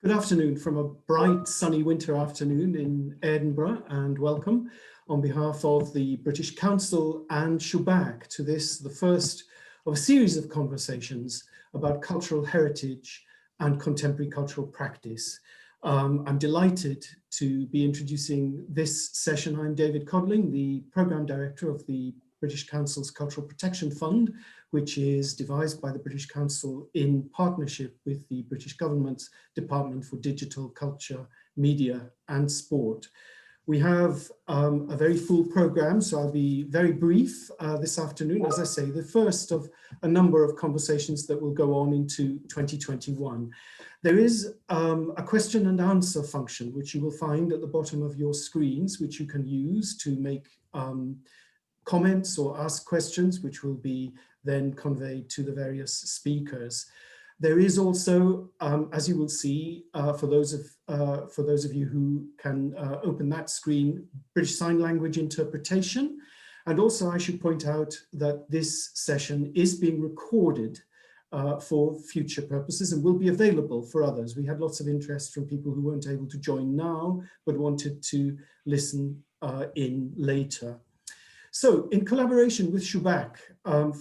Good afternoon from a bright, sunny winter afternoon in Edinburgh, and welcome on behalf of the British Council and Shubbak to this, the first of a series of conversations about cultural heritage and contemporary cultural practice. I'm delighted to be introducing this session. I'm David Codling, the Programme Director of the British Council's Cultural Protection Fund, which is devised by the British Council in partnership with the British Government's Department for Digital, Culture, Media and Sport. We have a very full programme, so I'll be very brief this afternoon. As I say, the first of a number of conversations that will go on into 2021. There is a question and answer function, which you will find at the bottom of your screens, which you can use to make comments or ask questions, which will be then conveyed to the various speakers. There is also, as you will see, for those of you who can open that screen, British Sign Language interpretation. And also I should point out that this session is being recorded for future purposes and will be available for others. We had lots of interest from people who weren't able to join now, but wanted to listen in later. So in collaboration with Shubbak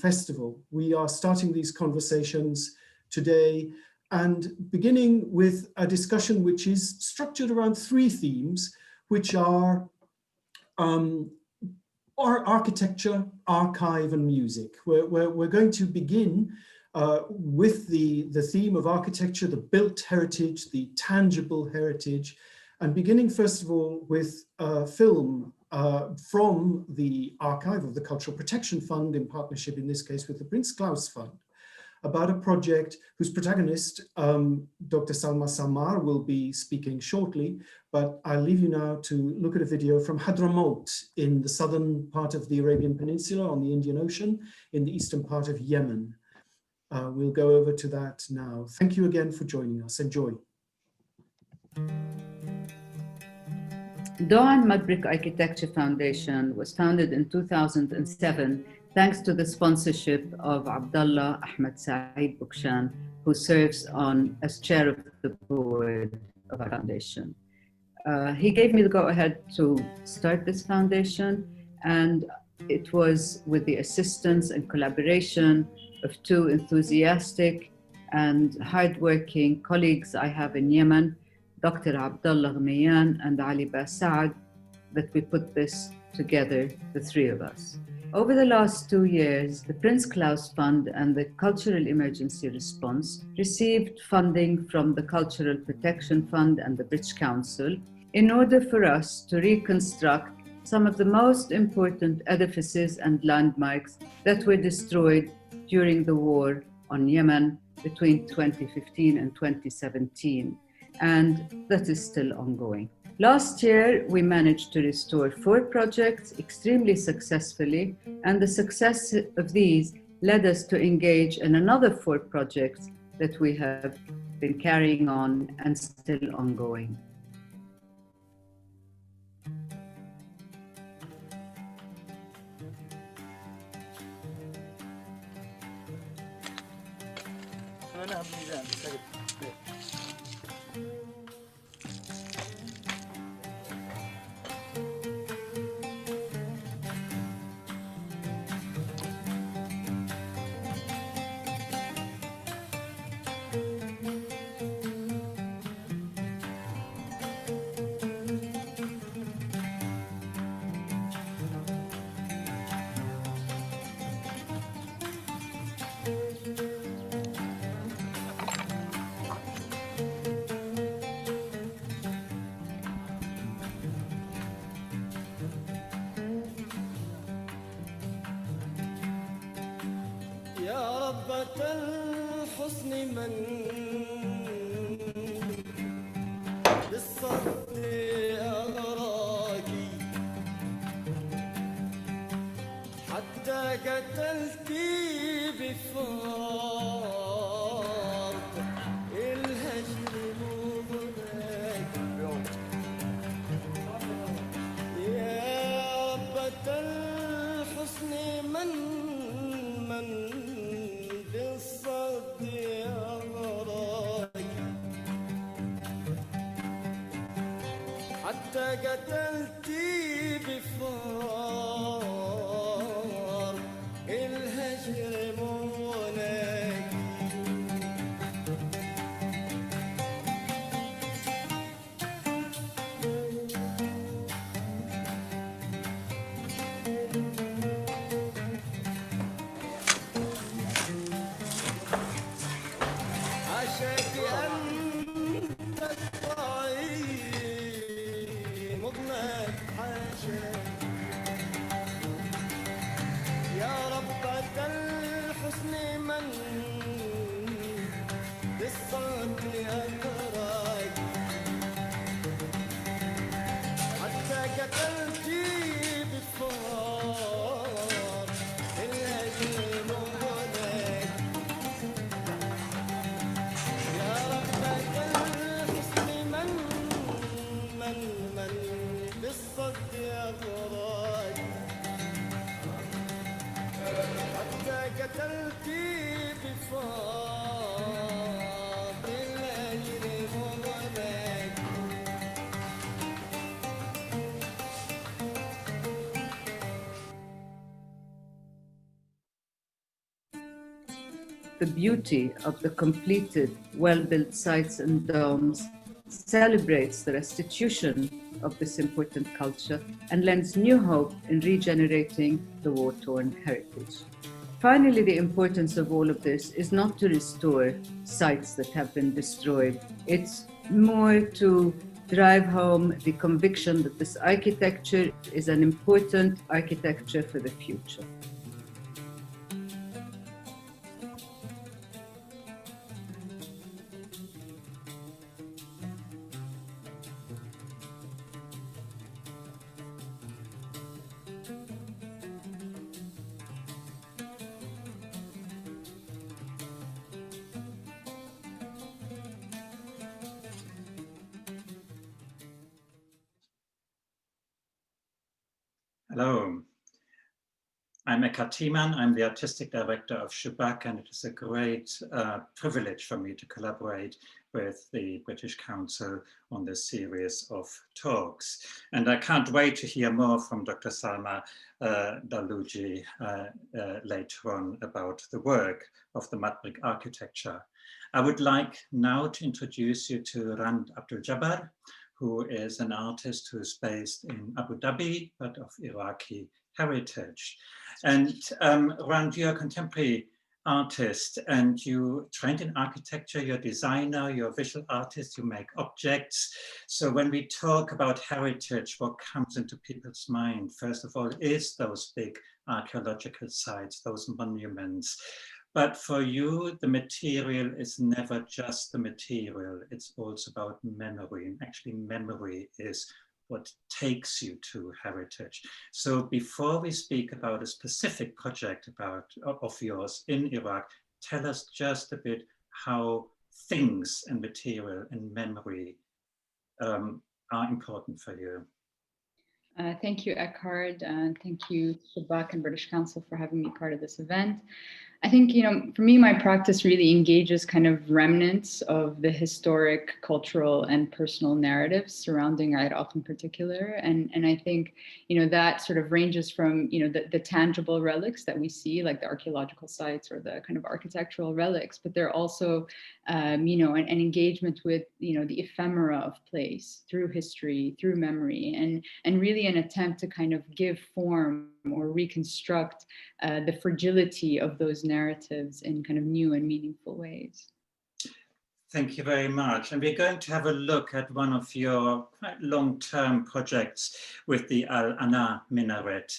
Festival, we are starting these conversations today and beginning with a discussion which is structured around three themes, which are architecture, archive and music. We're going to begin with the theme of architecture, the built heritage, the tangible heritage, and beginning first of all with a film from the archive of the Cultural Protection Fund in partnership, in this case, with the Prince Claus Fund, about a project whose protagonist, Dr. Salma Samar, will be speaking shortly, but I'll leave you now to look at a video from Hadramaut in the southern part of the Arabian Peninsula on the Indian Ocean, in the eastern part of Yemen. We'll go over to that now. Thank you again for joining us. Enjoy. Dawn Mudbrick Architecture Foundation was founded in 2007 thanks to the sponsorship of Abdullah Ahmed Saeed Bukshan, who serves as chair of the board of our foundation. He gave me the go-ahead to start this foundation, and it was with the assistance and collaboration of two enthusiastic and hardworking colleagues I have in Yemen, Dr. Abdullah Ghmiyan and Ali Basad, that we put this together, the three of us. Over the last 2 years, the Prince Claus Fund and the Cultural Emergency Response received funding from the Cultural Protection Fund and the British Council in order for us to reconstruct some of the most important edifices and landmarks that were destroyed during the war on Yemen between 2015 and 2017. And that is still ongoing. Last year, we managed to restore 4 projects extremely successfully, and the success of these led us to engage in another 4 projects that we have been carrying on and still ongoing. من بالصد أغرى The beauty of the completed, well-built sites and domes celebrates the restitution of this important culture and lends new hope in regenerating the war-torn heritage. Finally, the importance of all of this is not to restore sites that have been destroyed. It's more to drive home the conviction that this architecture is an important architecture for the future. Hello, I'm Eckhard Thiemann. I'm the artistic director of Shubbak, and it is a great privilege for me to collaborate with the British Council on this series of talks. And I can't wait to hear more from Dr. Salma Dalouji later on about the work of the mud brick architecture. I would like now to introduce you to Rand Abdul Jabbar, who is an artist who is based in Abu Dhabi, but of Iraqi heritage. And Rand, you're a contemporary artist and you trained in architecture, you're a designer, you're a visual artist, you make objects. So when we talk about heritage, what comes into people's mind, first of all, is those big archaeological sites, those monuments. But for you, the material is never just the material, it's also about memory. And actually memory is what takes you to heritage. So before we speak about a specific project of yours in Iraq, tell us just a bit how things and material and memory are important for you. Thank you, Eckhard, and thank you, Shubbak and British Council for having me part of this event. I think, for me, my practice really engages kind of remnants of the historic, cultural, and personal narratives surrounding Iraq in particular. And I think, that sort of ranges from, the tangible relics that we see, like the archaeological sites or the kind of architectural relics, but they're also, an engagement with, the ephemera of place through history, through memory, and really an attempt to kind of give form or reconstruct the fragility of those narratives in kind of new and meaningful ways. Thank you very much. And we're going to have a look at one of your quite long-term projects with the Al-Ana minaret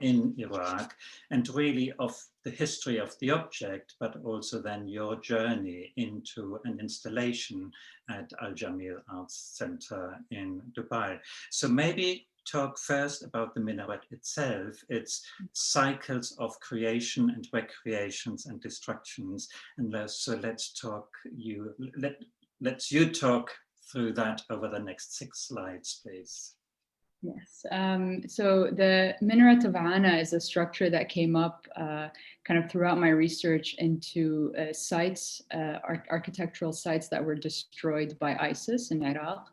in Iraq, and really of the history of the object, but also then your journey into an installation at Al Jamil Arts Center in Dubai. So maybe talk first about the minaret itself, its cycles of creation and recreations and destructions. And so let's you talk through that over the next 6 slides, please. Yes, so the Minaret Havana is a structure that came up kind of throughout my research into sites, architectural sites that were destroyed by ISIS in Iraq.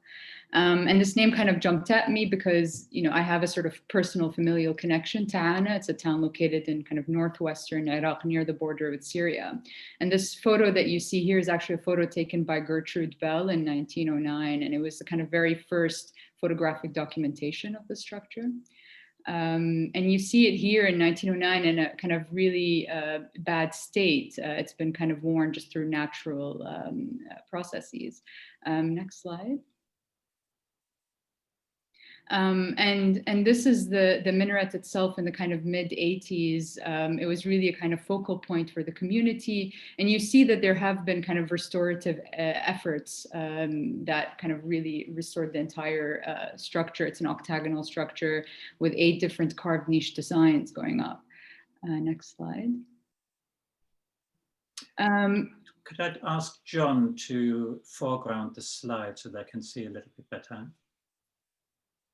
And this name kind of jumped at me because, you know, I have a sort of personal familial connection to Ana. It's a town located in kind of northwestern Iraq near the border with Syria. And this photo that you see here is actually a photo taken by Gertrude Bell in 1909. And it was the kind of very first photographic documentation of the structure. And you see it here in 1909 in a kind of really bad state. It's been kind of worn just through natural processes. Next slide. And this is the minaret itself in the kind of mid-80s. It was really a kind of focal point for the community. And you see that there have been kind of restorative efforts that kind of really restored the entire structure. It's an octagonal structure with 8 different carved niche designs going up. Next slide. Could I ask John to foreground the slide so they can see a little bit better?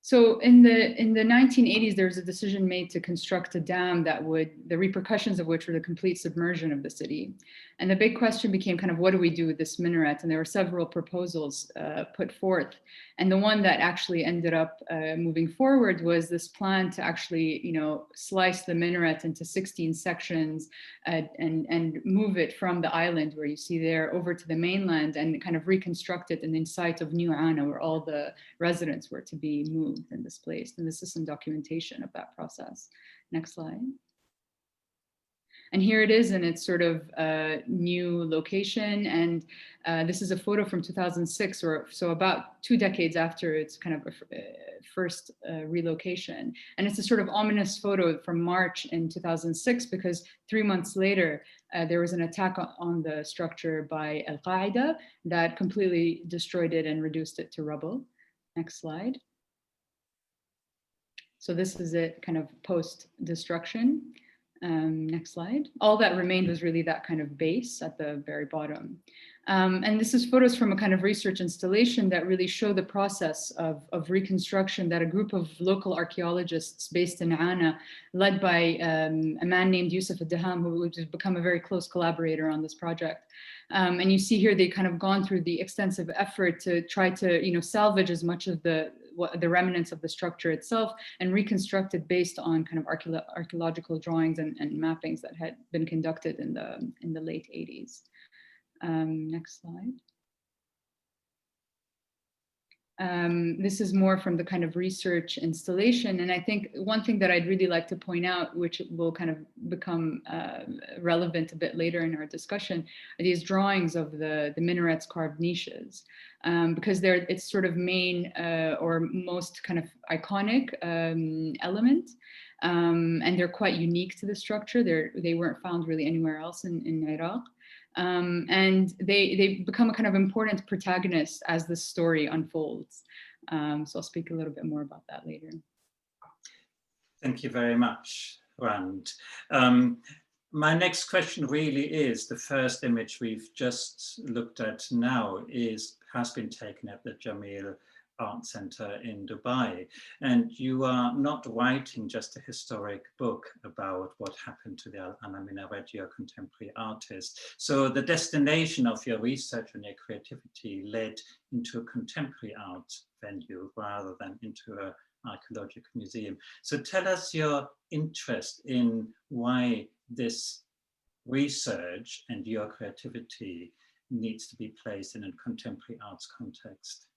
So in the 1980s, there was a decision made to construct a dam that would, the repercussions of which were the complete submersion of the city. And the big question became kind of, what do we do with this minaret? And there were several proposals put forth. And the one that actually ended up moving forward was this plan to actually, you know, slice the minaret into 16 sections and move it from the island where you see there over to the mainland and kind of reconstruct it in the site of New Ana, where all the residents were to be moved and displaced. And this is some documentation of that process. Next slide. And here it is in its sort of new location. And this is a photo from 2006, or so about 2 decades after its kind of first relocation. And it's a sort of ominous photo from March in 2006, because 3 months later, there was an attack on the structure by Al-Qaeda that completely destroyed it and reduced it to rubble. Next slide. So this is it kind of post-destruction. Next slide. All that remained was really that kind of base at the very bottom. And this is photos from a kind of research installation that really show the process of reconstruction that a group of local archaeologists based in Ana, led by a man named Yusuf Ad-Daham, who has become a very close collaborator on this project. And you see here, they kind of gone through the extensive effort to try to, you know, salvage as much of the remnants of the structure itself and reconstruct it based on kind of archaeological drawings and mappings that had been conducted in the late 80s. Next slide. This is more from the kind of research installation. And I think one thing that I'd really like to point out, which will kind of become relevant a bit later in our discussion, are these drawings of the minaret's carved niches. Because they're its sort of main or most kind of iconic element. And they're quite unique to the structure. They weren't found really anywhere else in Iraq. And they become a kind of important protagonist as the story unfolds. So I'll speak a little bit more about that later. Thank you very much, Rand. My next question really is, the first image we've just looked at now has been taken at the Jameel Art Center in Dubai. And you are not writing just a historic book about what happened to the Al-Ana Minaret, you're a contemporary artist. So the destination of your research and your creativity led into a contemporary art venue rather than into an archaeological museum. So tell us your interest in why this research and your creativity needs to be placed in a contemporary arts context.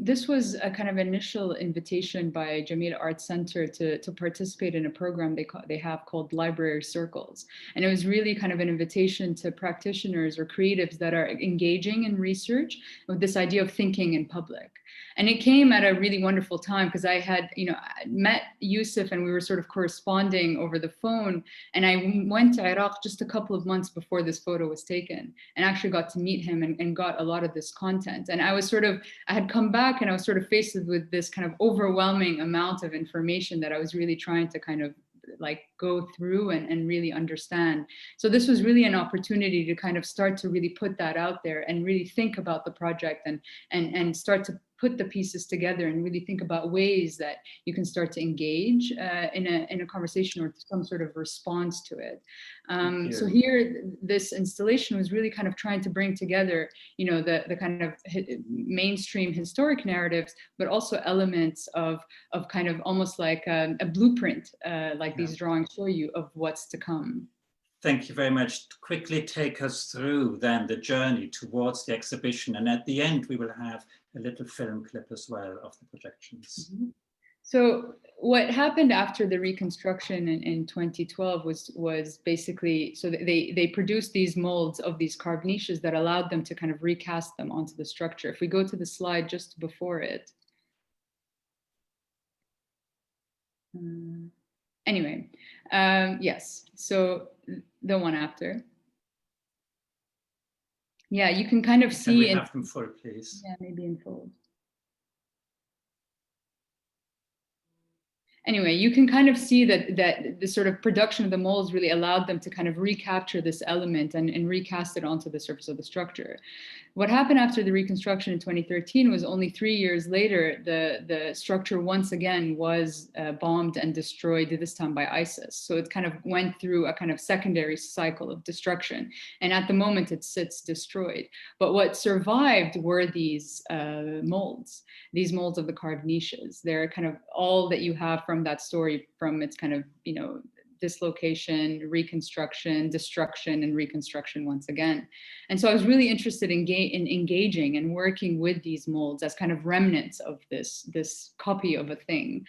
This was a kind of initial invitation by Jameel Art Center to participate in a program they have called Library Circles. And it was really kind of an invitation to practitioners or creatives that are engaging in research with this idea of thinking in public. And it came at a really wonderful time because I had, you know, met Yusuf and we were sort of corresponding over the phone. And I went to Iraq just a couple of months before this photo was taken and actually got to meet him and got a lot of this content. And I had come back and I was sort of faced with this kind of overwhelming amount of information that I was really trying to kind of like go through and really understand. So this was really an opportunity to kind of start to really put that out there and really think about the project and start to put the pieces together and really think about ways that you can start to engage in a conversation or some sort of response to it. So here, this installation was really kind of trying to bring together, you know, the kind of mainstream historic narratives, but also elements of kind of almost like a blueprint, like these drawings show you, of what's to come. Thank you very much. Quickly take us through then the journey towards the exhibition, and at the end we will have a little film clip as well of the projections. Mm-hmm. So what happened after the reconstruction in 2012 was basically, so they produced these molds of these carved niches that allowed them to kind of recast them onto the structure. If we go to the slide just before it. Anyway, yes, so the one after. Yeah, you can kind of see. Can we have them full, please? Yeah, maybe in full. Anyway, you can kind of see that the sort of production of the molds really allowed them to kind of recapture this element and recast it onto the surface of the structure. What happened after the reconstruction in 2013 was only 3 years later, the structure once again was bombed and destroyed, this time by ISIS. So it kind of went through a kind of secondary cycle of destruction. And at the moment it sits destroyed. But what survived were these molds of the carved niches. They're kind of all that you have from that story, from its kind of, you know, dislocation, reconstruction, destruction, and reconstruction once again. And so I was really interested in engaging and working with these molds as kind of remnants of this copy of a thing.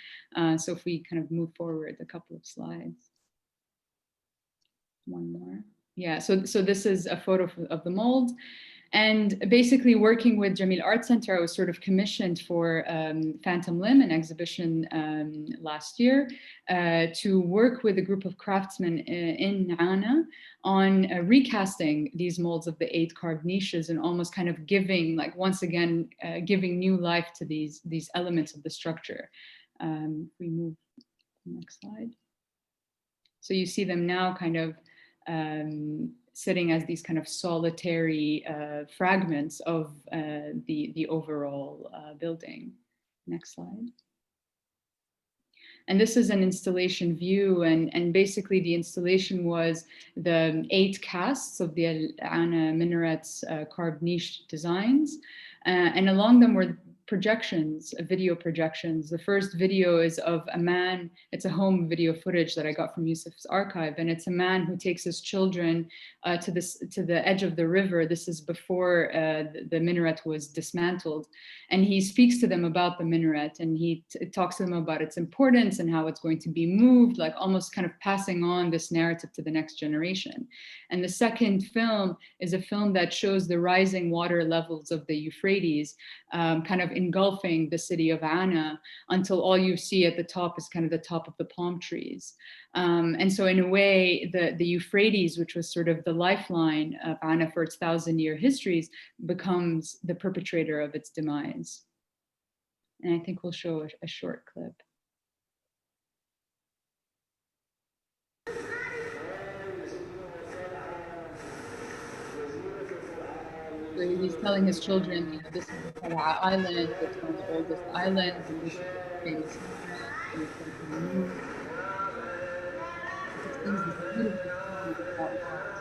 So if we kind of move forward a couple of slides. One more. Yeah, so this is a photo of the mold. And basically working with Jameel Art Center, I was sort of commissioned for Phantom Limb, an exhibition last year, to work with a group of craftsmen in Ghana on recasting these molds of the 8 carved niches and almost kind of giving, like once again, giving new life to these elements of the structure. If we move to the next slide. So you see them now kind of sitting as these kind of solitary fragments of the overall building. Next slide. And this is an installation view, and basically the installation was the 8 casts of the Ana Minaret's carved niche designs, and along them were projections, video projections. The first video is of a man. It's a home video footage that I got from Yusuf's archive, and it's a man who takes his children to the edge of the river. This is before the minaret was dismantled, and he speaks to them about the minaret, and he talks to them about its importance and how it's going to be moved, like almost kind of passing on this narrative to the next generation. And the second film is a film that shows the rising water levels of the Euphrates, kind of engulfing the city of Ana, until all you see at the top is kind of the top of the palm trees. And so in a way, the Euphrates, which was sort of the lifeline of Ana for its 1,000-year histories, becomes the perpetrator of its demise. And I think we'll show a short clip. So he's telling his children, you know, this is the Tala Island, it's one of the oldest islands, and this is the famous Minaret. It extends this beautiful story about art.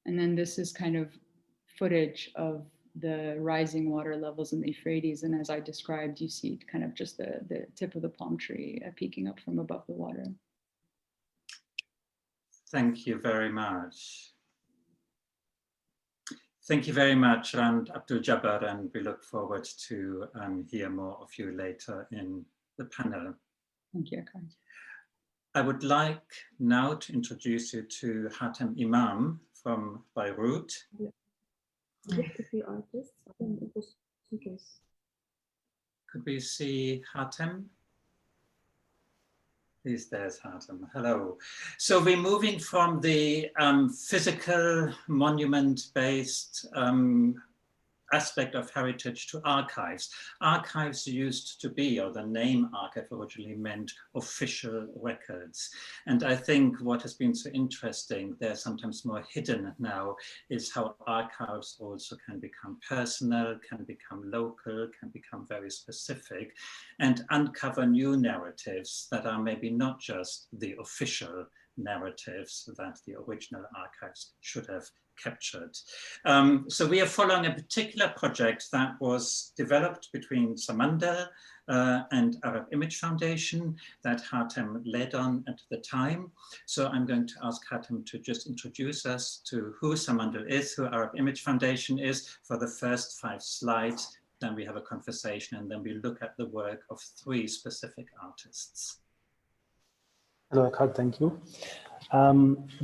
And then this is kind of footage of the rising water levels in the Euphrates. And as I described, you see kind of just the tip of the palm tree peeking up from above the water. Thank you very much. Thank you very much, and Abdul Jabbar, and we look forward to hear more of you later in the panel. Thank you, Akar. I would like now to introduce you to Hatem Imam from Beirut. Could we see Hatem? Please, there's Hatem. Hello. So we're moving from the physical monument-based aspect of heritage to archives. Archives used to be, or the name archive originally meant official records. And I think what has been so interesting, they're sometimes more hidden now, is how archives also can become personal, can become local, can become very specific, and uncover new narratives that are maybe not just the official narratives that the original archives should have captured. So we are following a particular project that was developed between Samandal and Arab Image Foundation that Hatem led on at the time. So I'm going to ask Hatem to just introduce us to who Samandal is, who Arab Image Foundation is for the first 5 slides. Then we have a conversation, and then we look at the work of 3 specific artists. Hello, Eckhard, thank you.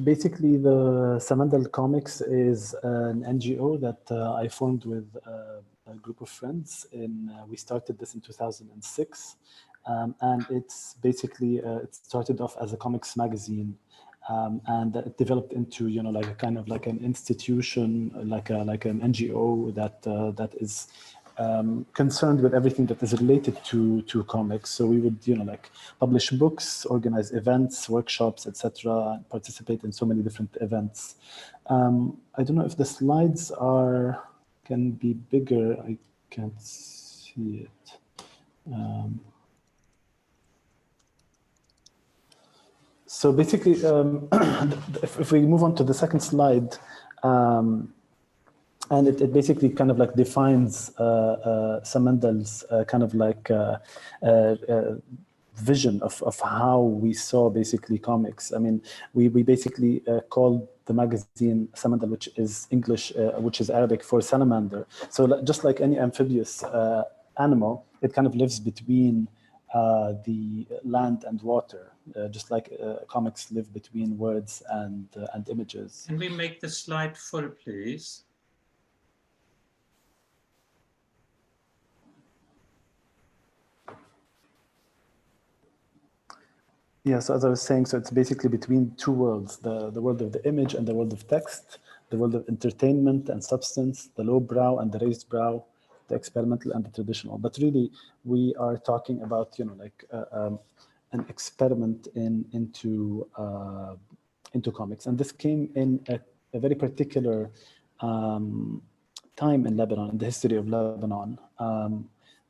Basically, the Samandal Comics is an NGO that I formed with a group of friends. We started this in 2006, and it's basically, it started off as a comics magazine, and it developed into, you know, like a kind of like an institution, like an NGO that is concerned with everything that is related to comics. So we would, you know, like publish books, organize events, workshops, etc., participate in so many different events. I don't know if the slides can be bigger. I can't see it. So basically, if we move on to the second slide, and it basically kind of like defines Samandal's kind of like vision of how we saw basically comics. I mean, we basically called the magazine Samandal, which is English, which is Arabic for salamander. So just like any amphibious animal, it kind of lives between the land and water, just like comics live between words and images. Can we make the slide full, please? Yeah, so as I was saying, so it's basically between 2 worlds, the world of the image and the world of text, the world of entertainment and substance, the low brow and the raised brow, the experimental and the traditional. But really, we are talking about, you know, like an experiment into comics. And this came in a very particular time in Lebanon, in the history of Lebanon.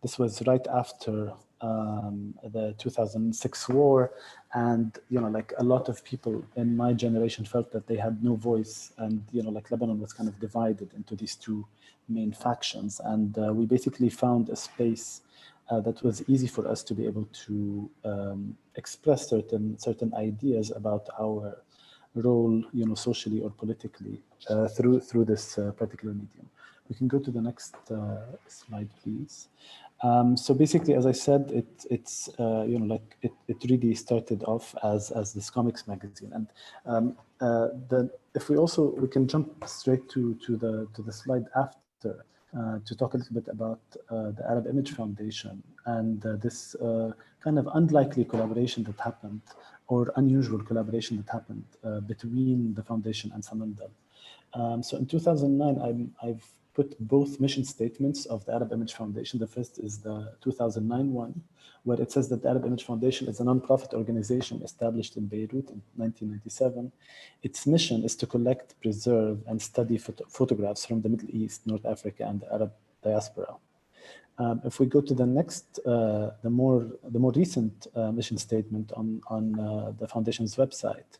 This was right after the 2006 war, and, you know, like a lot of people in my generation felt that they had no voice, and, you know, like Lebanon was kind of divided into these 2 main factions, and we basically found a space that was easy for us to be able to express certain ideas about our role, you know, socially or politically through this particular medium. We can go to the next slide, please. So basically, as I said, it's you know, like it really started off as this comics magazine, and if we can jump straight to the slide after to talk a little bit about the Arab Image Foundation and this kind of unlikely collaboration that happened, or unusual collaboration that happened between the foundation and Samandal. So in 2009, I've put both mission statements of the Arab Image Foundation. The first is the 2009 one, where it says that the Arab Image Foundation is a non-profit organization established in Beirut in 1997. Its mission is to collect, preserve, and study photographs from the Middle East, North Africa, and the Arab diaspora. If we go to the next, the more recent mission statement on the foundation's website,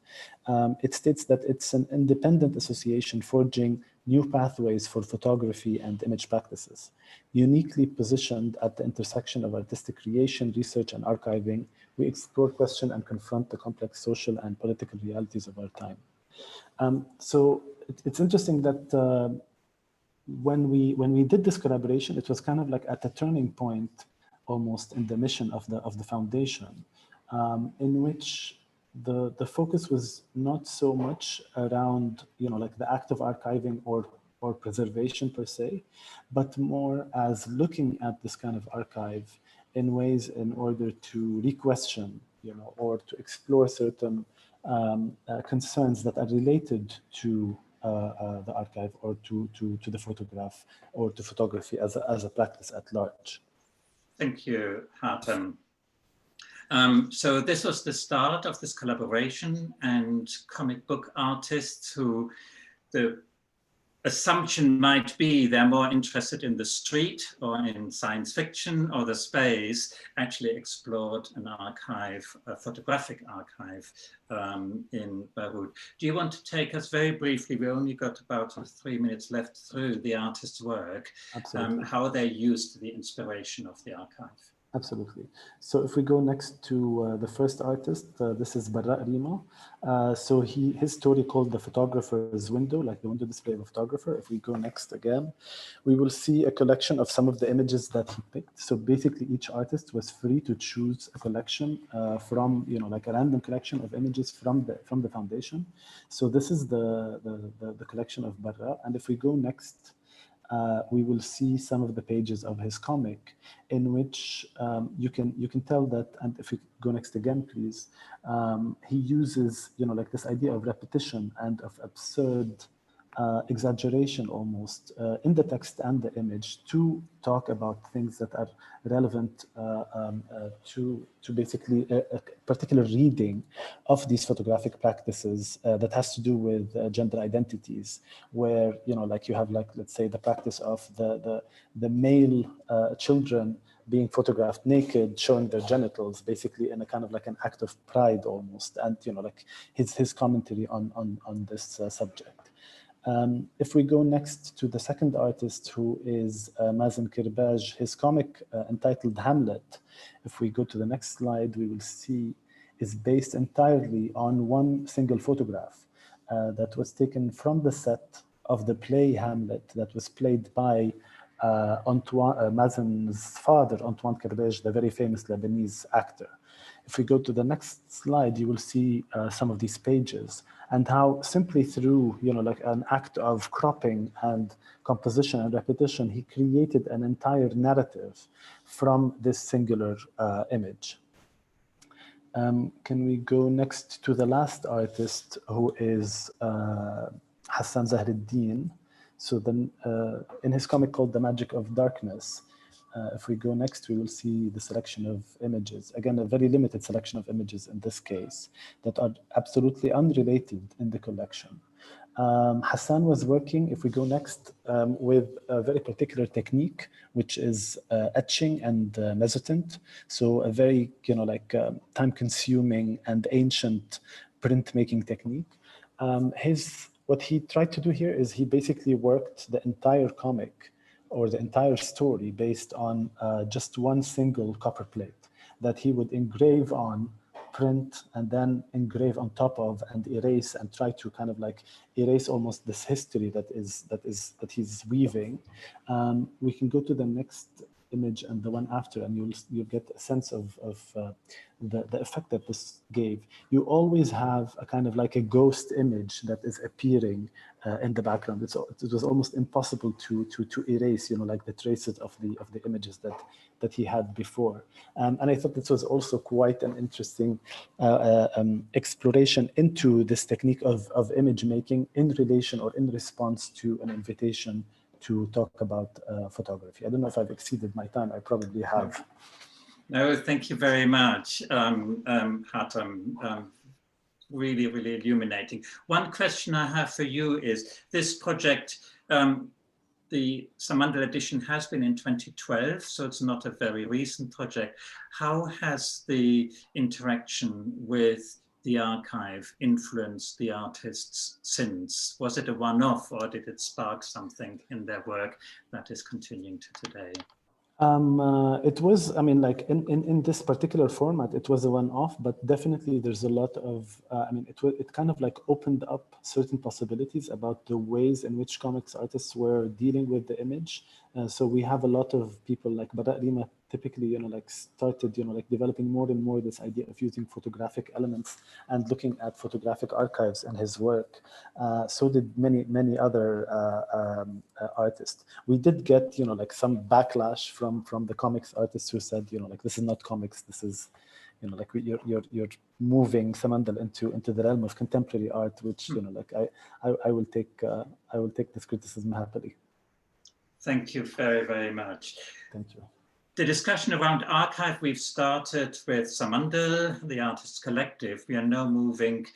it states that it's an independent association forging new pathways for photography and image practices, uniquely positioned at the intersection of artistic creation, research, and archiving. We explore, question, and confront the complex social and political realities of our time. So it's interesting that when we did this collaboration, it was kind of like at a turning point, almost in the mission of the foundation, in which the focus was not so much around, you know, like the act of archiving or preservation per se, but more as looking at this kind of archive in ways in order to re-question, you know, or to explore certain concerns that are related to the archive or to the photograph or to photography as a practice at large. Thank you, Hasan. So this was the start of this collaboration, and comic book artists who the assumption might be they're more interested in the street or in science fiction or the space, actually explored an archive, a photographic archive in Beirut. Do you want to take us very briefly, we only got about 3 minutes left, through the artist's work, how they used the inspiration of the archive? Absolutely. So if we go next to the first artist, this is Barra Rima. So his story called The Photographer's Window, like the window display of a photographer. If we go next again, we will see a collection of some of the images that he picked. So basically each artist was free to choose a collection from, like a random collection of images from the foundation. So this is the collection of Barra. And if we go next, we will see some of the pages of his comic in which you can tell that, and if we go next again, please, he uses, like this idea of repetition and of absurd exaggeration almost in the text and the image to talk about things that are relevant to basically a particular reading of these photographic practices that has to do with gender identities, where like you have, like, let's say, the practice of the male children being photographed naked, showing their genitals, basically in a kind of like an act of pride almost, and like his commentary on this subject. If we go next to the second artist, who is Mazen Kirbaj, his comic entitled Hamlet, if we go to the next slide, we will see is based entirely on one single photograph that was taken from the set of the play Hamlet that was played by Mazen's father, Antoine Kirbaj, the very famous Lebanese actor. If we go to the next slide, you will see some of these pages and how simply through, like an act of cropping and composition and repetition, he created an entire narrative from this singular image. Can we go next to the last artist, who is Hasan Deen? So then in his comic called The Magic of Darkness, if we go next, we will see the selection of images. Again, a very limited selection of images in this case that are absolutely unrelated in the collection. Hasan was working, if we go next, with a very particular technique, which is etching and mezzotint. So a very, time-consuming and ancient printmaking technique. What he tried to do here is he basically worked the entire comic or the entire story based on just one single copper plate that he would engrave on, print, and then engrave on top of and erase, and try to kind of like erase almost this history that he's weaving. We can go to the next image and the one after, and you'll get a sense of the effect that this gave. You always have a kind of like a ghost image that is appearing in the background. It was almost impossible to erase, like the traces of the images that he had before. And I thought this was also quite an interesting exploration into this technique of image making in relation or in response to an invitation to talk about photography. I don't know if I've exceeded my time. I probably have. No, thank you very much, Hatem. Really, really illuminating. One question I have for you is, this project, the Samandal edition has been in 2012, so it's not a very recent project. How has the interaction with the archive influenced the artists since? Was it a one-off, or did it spark something in their work that is continuing to today? It was, like in this particular format, it was a one-off, but definitely there's a lot of, it kind of like opened up certain possibilities about the ways in which comics artists were dealing with the image. So we have a lot of people like Barra Rima typically, started, developing more and more this idea of using photographic elements and looking at photographic archives in his work. So did many other artists. We did get, some backlash from the comics artists who said, this is not comics, this is, like you're moving Samandal into the realm of contemporary art, which like I will take this criticism happily. Thank you very, very much. Thank you. The discussion around archive, we've started with Samandal, the Artists Collective. We are now moving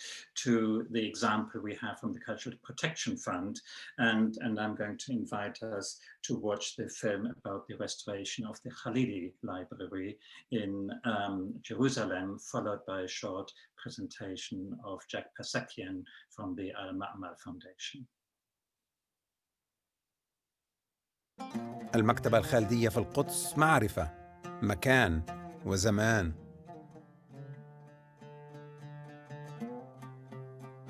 to the example we have from the Cultural Protection Fund. And I'm going to invite us to watch the film about the restoration of the Khalili Library in Jerusalem, followed by a short presentation of Jack Persekian from the Al-Ma'mal Foundation. المكتبة الخالدية في القدس معرفة، مكان وزمان.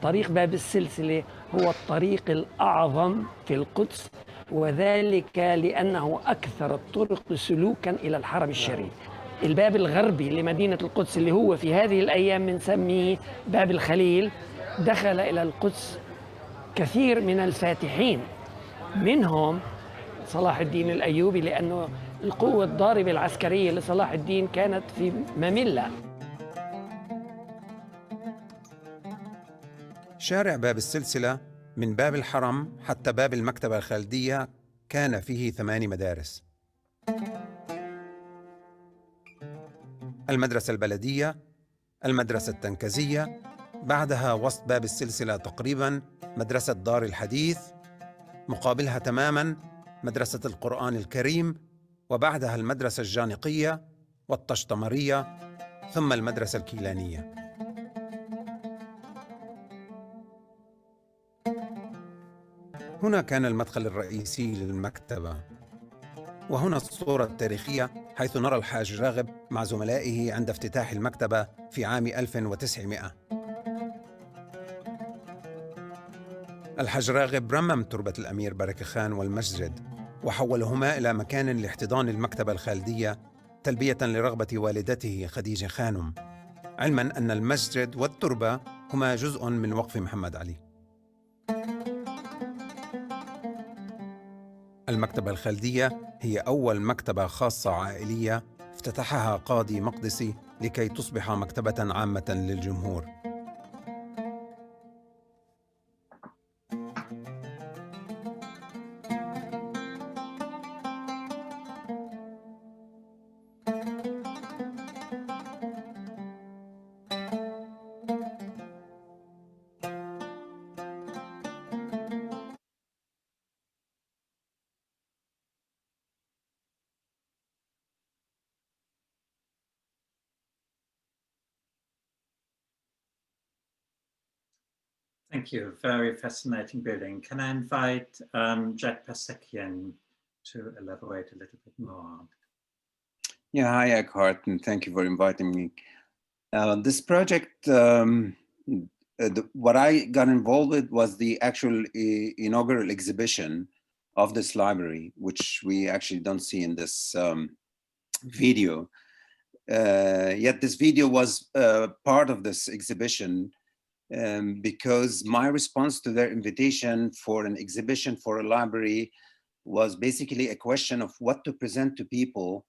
طريق باب السلسلة هو الطريق الأعظم في القدس، وذلك لأنه أكثر الطرق سلوكاً إلى الحرم الشريف. الباب الغربي لمدينة القدس اللي هو في هذه الأيام بنسميه باب الخليل، دخل إلى القدس كثير من الفاتحين، منهم صلاح الدين الأيوبي، لأنه القوة الضاربة العسكرية لصلاح الدين كانت في ماميلا. شارع باب السلسلة من باب الحرم حتى باب المكتبة الخالدية كان فيه 8 مدارس: المدرسة البلدية، المدرسة التنكزية، بعدها وسط باب السلسلة تقريباً مدرسة دار الحديث، مقابلها تماماً مدرسة القرآن الكريم، وبعدها المدرسة الجانقية والطشطمرية، ثم المدرسة الكيلانية. هنا كان المدخل الرئيسي للمكتبة، وهنا الصورة التاريخية حيث نرى الحاج راغب مع زملائه عند افتتاح المكتبة في عام 1900. الحاج راغب رمم تربة الأمير بركة خان والمسجد وحولهما إلى مكان لاحتضان المكتبة الخالدية تلبية لرغبة والدته خديجة خانم، علماً أن المسجد والتربة هما جزء من وقف محمد علي. المكتبة الخالدية هي أول مكتبة خاصة عائلية افتتحها قاضي مقدسي لكي تصبح مكتبة عامة للجمهور. Thank you. Very fascinating building. Can I invite Jack Persekian to elaborate a little bit more? Yeah, hi, Eckhart, and thank you for inviting me. This project, what I got involved with was the actual inaugural exhibition of this library, which we actually don't see in this video. Yet this video was part of this exhibition because my response to their invitation for an exhibition for a library was basically a question of what to present to people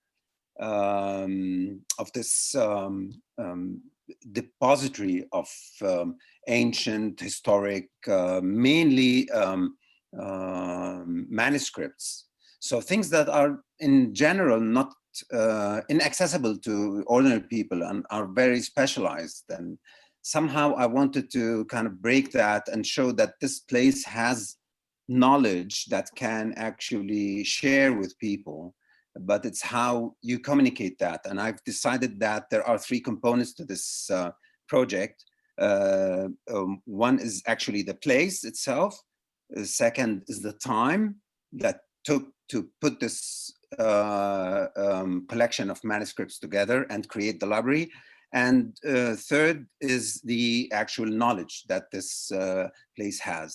of this depository of ancient, historic, mainly manuscripts. So things that are in general not inaccessible to ordinary people and are very specialized. And somehow I wanted to kind of break that and show that this place has knowledge that can actually share with people, but it's how you communicate that. And I've decided that there are 3 components to this project. One is actually the place itself. The second is the time that took to put this collection of manuscripts together and create the library. And third is the actual knowledge that this place has.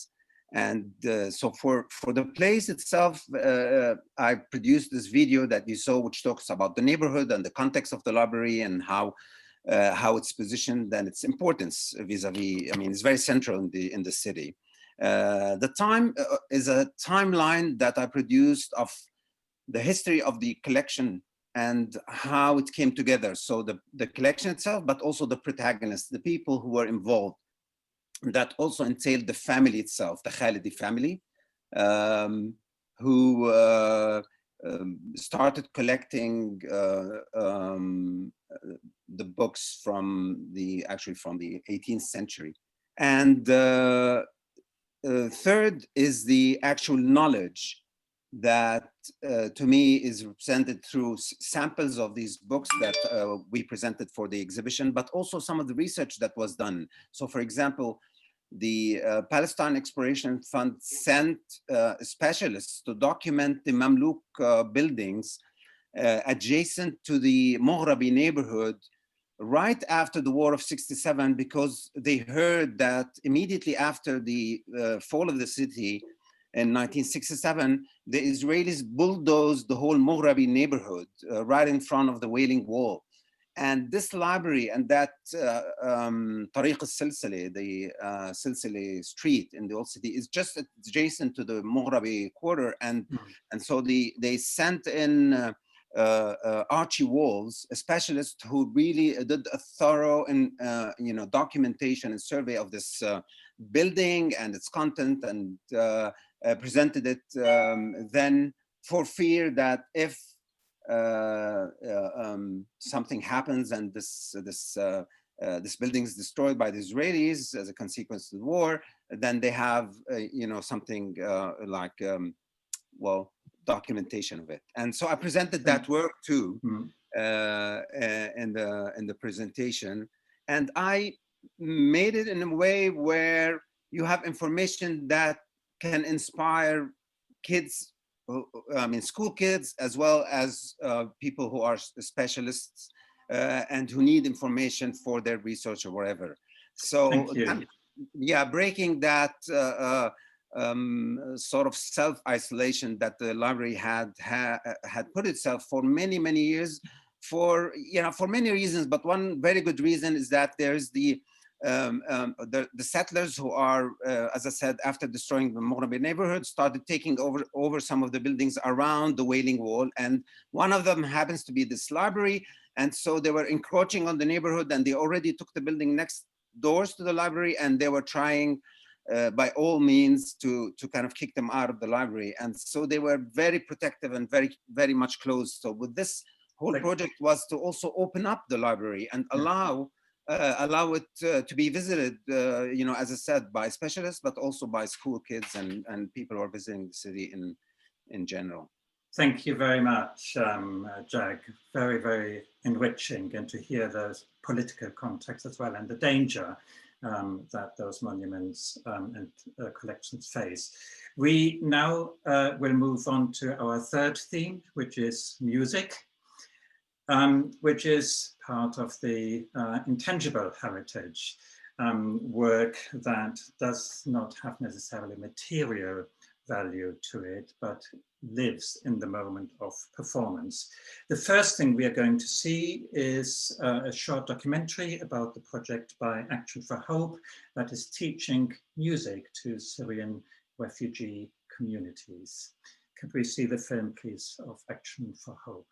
And so for the place itself, I produced this video that you saw, which talks about the neighborhood and the context of the library and how it's positioned and its importance vis-a-vis. I mean, it's very central in the city. The time is a timeline that I produced of the history of the collection and how it came together. So the collection itself, but also the protagonists, the people who were involved. That also entailed the family itself, the Khalidi family, who started collecting the books from the 18th century. And third is the actual knowledge that to me is represented through samples of these books that we presented for the exhibition, but also some of the research that was done. So for example, the Palestine Exploration Fund sent specialists to document the Mamluk buildings adjacent to the Moghrabi neighborhood right after the War of '67, because they heard that immediately after the fall of the city in 1967, the Israelis bulldozed the whole Moghrabi neighborhood right in front of the Wailing Wall. And this library and that Tariq al-Silsile, the Silsile street in the old city, is just adjacent to the Moghrabi quarter. And so they sent in Archie Walls, a specialist who really did a thorough and documentation and survey of this building and its content, and presented it then, for fear that if something happens and this building is destroyed by the Israelis as a consequence of the war, then they have something like documentation of it. And so I presented that work too in the presentation, and I made it in a way where you have information that can inspire kids, school kids, as well as people who are specialists and who need information for their research or whatever. So breaking that sort of self-isolation that the library had put itself for many, many years, for many reasons. But one very good reason is that there's the settlers who are, as I said, after destroying the Moghrabi neighborhood, started taking over some of the buildings around the Wailing Wall, and one of them happens to be this library. And so they were encroaching on the neighborhood, and they already took the building next doors to the library, and they were trying by all means to kind of kick them out of the library. And so they were very protective and very, very much closed. So with this whole project was to also open up the library and allow it to be visited, as I said, by specialists, but also by school kids and people who are visiting the city in general. Thank you very much, Jag. Very, very enriching, and to hear those political context as well, and the danger that those monuments and collections face. We now will move on to our third theme, which is music, which is part of the intangible heritage work that does not have necessarily material value to it, but lives in the moment of performance. The first thing we are going to see is a short documentary about the project by Action for Hope that is teaching music to Syrian refugee communities. Could we see the film, please, of Action for Hope?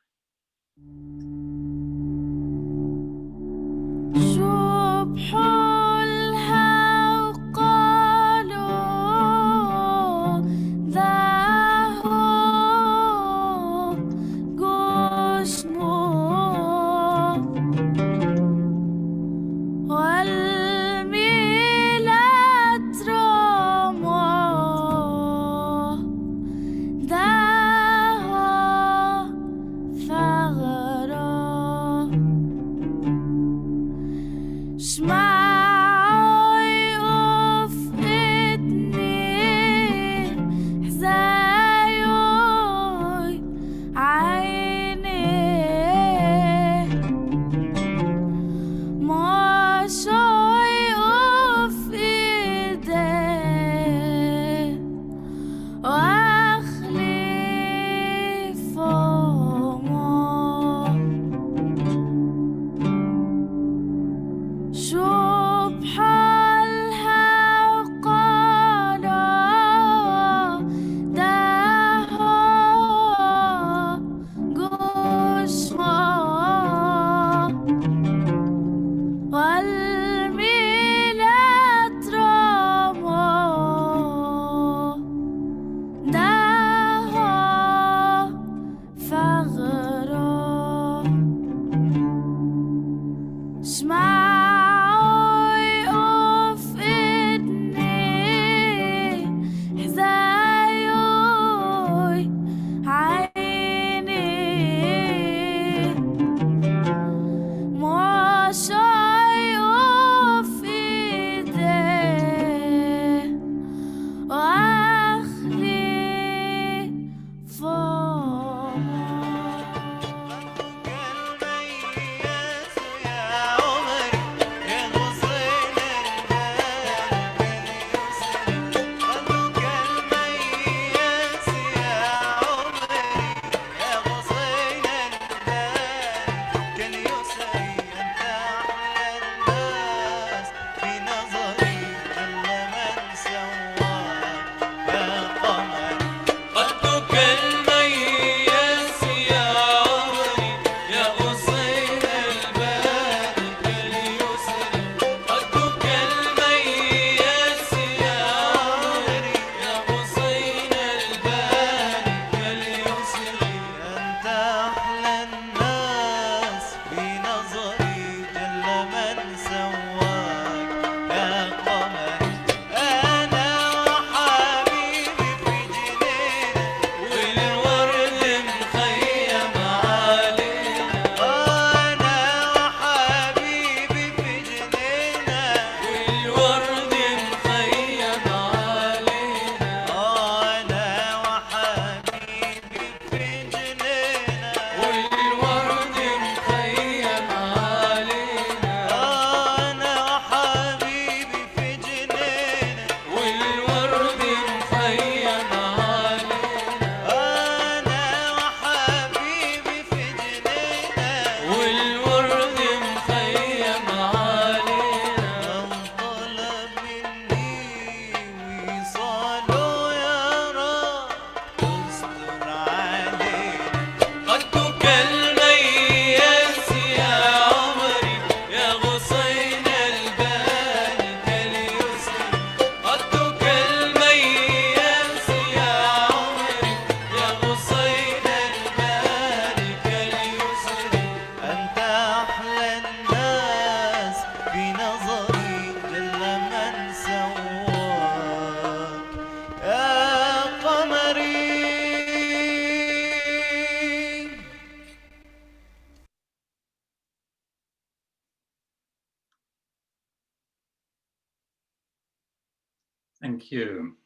Thank you.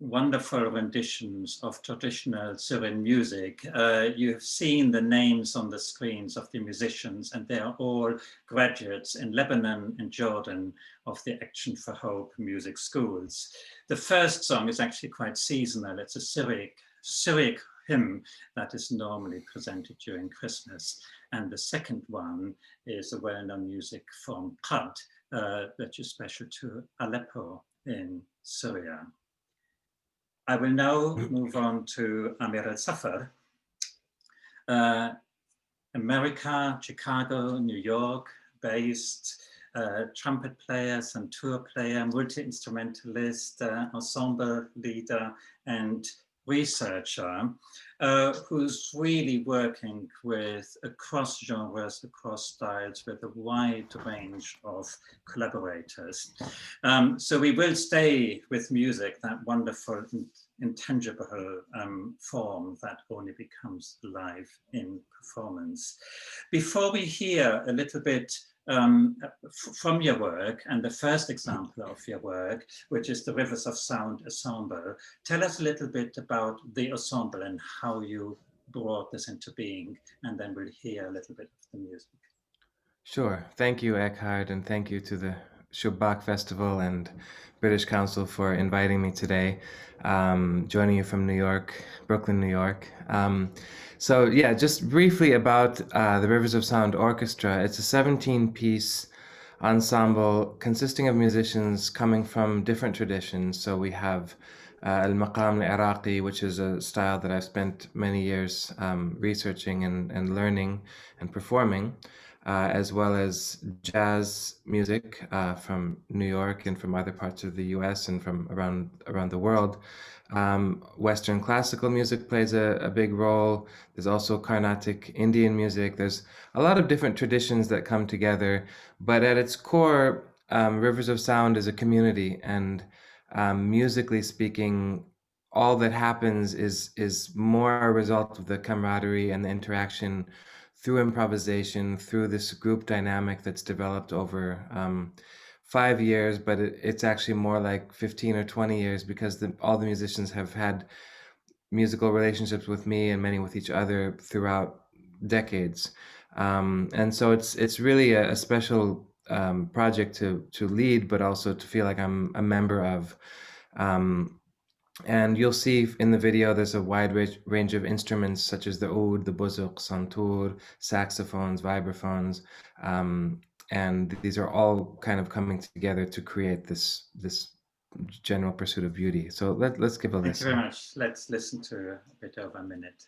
Wonderful renditions of traditional Syrian music. You have seen the names on the screens of the musicians, and they are all graduates in Lebanon and Jordan of the Action for Hope music schools. The first song is actually quite seasonal. It's a Syriac hymn that is normally presented during Christmas. And the second one is a well-known music from Qad, that is special to Aleppo in Syria. I will now move on to Amir al-Safar. America, Chicago, New York, based trumpet player, santur player, multi-instrumentalist, ensemble leader, and researcher, who's really working with across genres, across styles, with a wide range of collaborators. So we will stay with music, that wonderful, intangible form that only becomes live in performance. Before we hear a little bit from your work, and the first example of your work, which is the Rivers of Sound Ensemble, tell us a little bit about the ensemble and how you brought this into being, and then we'll hear a little bit of the music. Sure. Thank you, Eckhard, and thank you to the Shubbak Festival and British Council for inviting me today, joining you from New York, Brooklyn, New York. So yeah, just briefly about the Rivers of Sound Orchestra. It's a 17-piece ensemble consisting of musicians coming from different traditions. So we have al-maqam al-Iraqi, which is a style that I've spent many years researching and learning and performing, as well as jazz music from New York and from other parts of the US and from around the world. Western classical music plays a big role. There's also Carnatic Indian music. There's a lot of different traditions that come together, but at its core, Rivers of Sound is a community, and musically speaking, all that happens is more a result of the camaraderie and the interaction through improvisation, through this group dynamic that's developed over 5 years, but it's actually more like 15 or 20 years, because all the musicians have had musical relationships with me and many with each other throughout decades. And so it's really a special project to lead, but also to feel like I'm a member of. And you'll see in the video, there's a wide range of instruments such as the oud, the buzuq, santur, saxophones, vibraphones, and these are all kind of coming together to create this general pursuit of beauty. So let's give a listen. Thank you very much. Let's listen to a bit over a minute.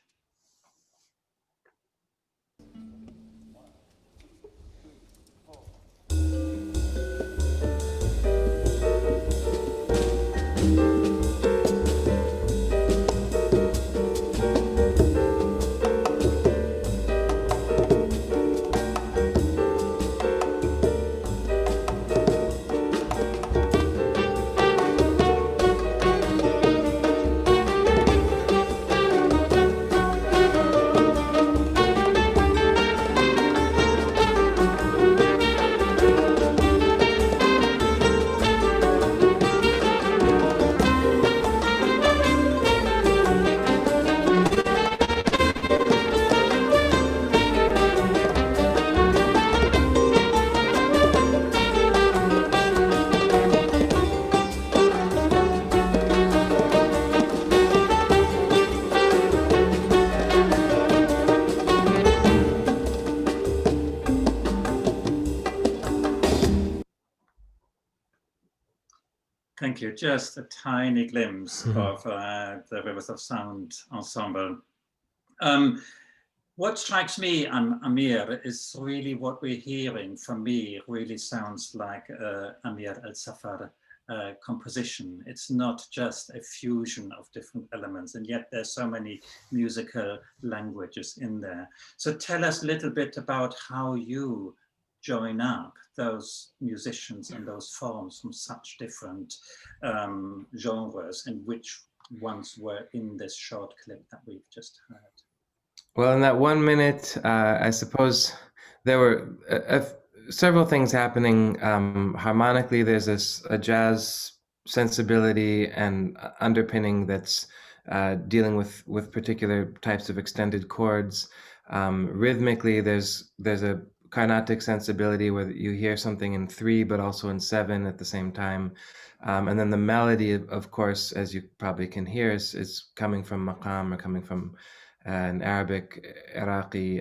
Thank you. Just a tiny glimpse of the Rivers of Sound Ensemble. What strikes me, Amir, is really what we're hearing from me really sounds like Amir al-Safar composition. It's not just a fusion of different elements, and yet there's so many musical languages in there. So tell us a little bit about how you join up those musicians and those forms from such different genres, and which ones were in this short clip that we've just heard. Well, in that 1 minute, I suppose there were several things happening. Harmonically, there's a jazz sensibility and underpinning that's dealing with particular types of extended chords. Rhythmically, there's a Carnatic sensibility where you hear something in 3 but also in 7 at the same time. And then the melody, of course, as you probably can hear, is coming from maqam, or coming from an Arabic, Iraqi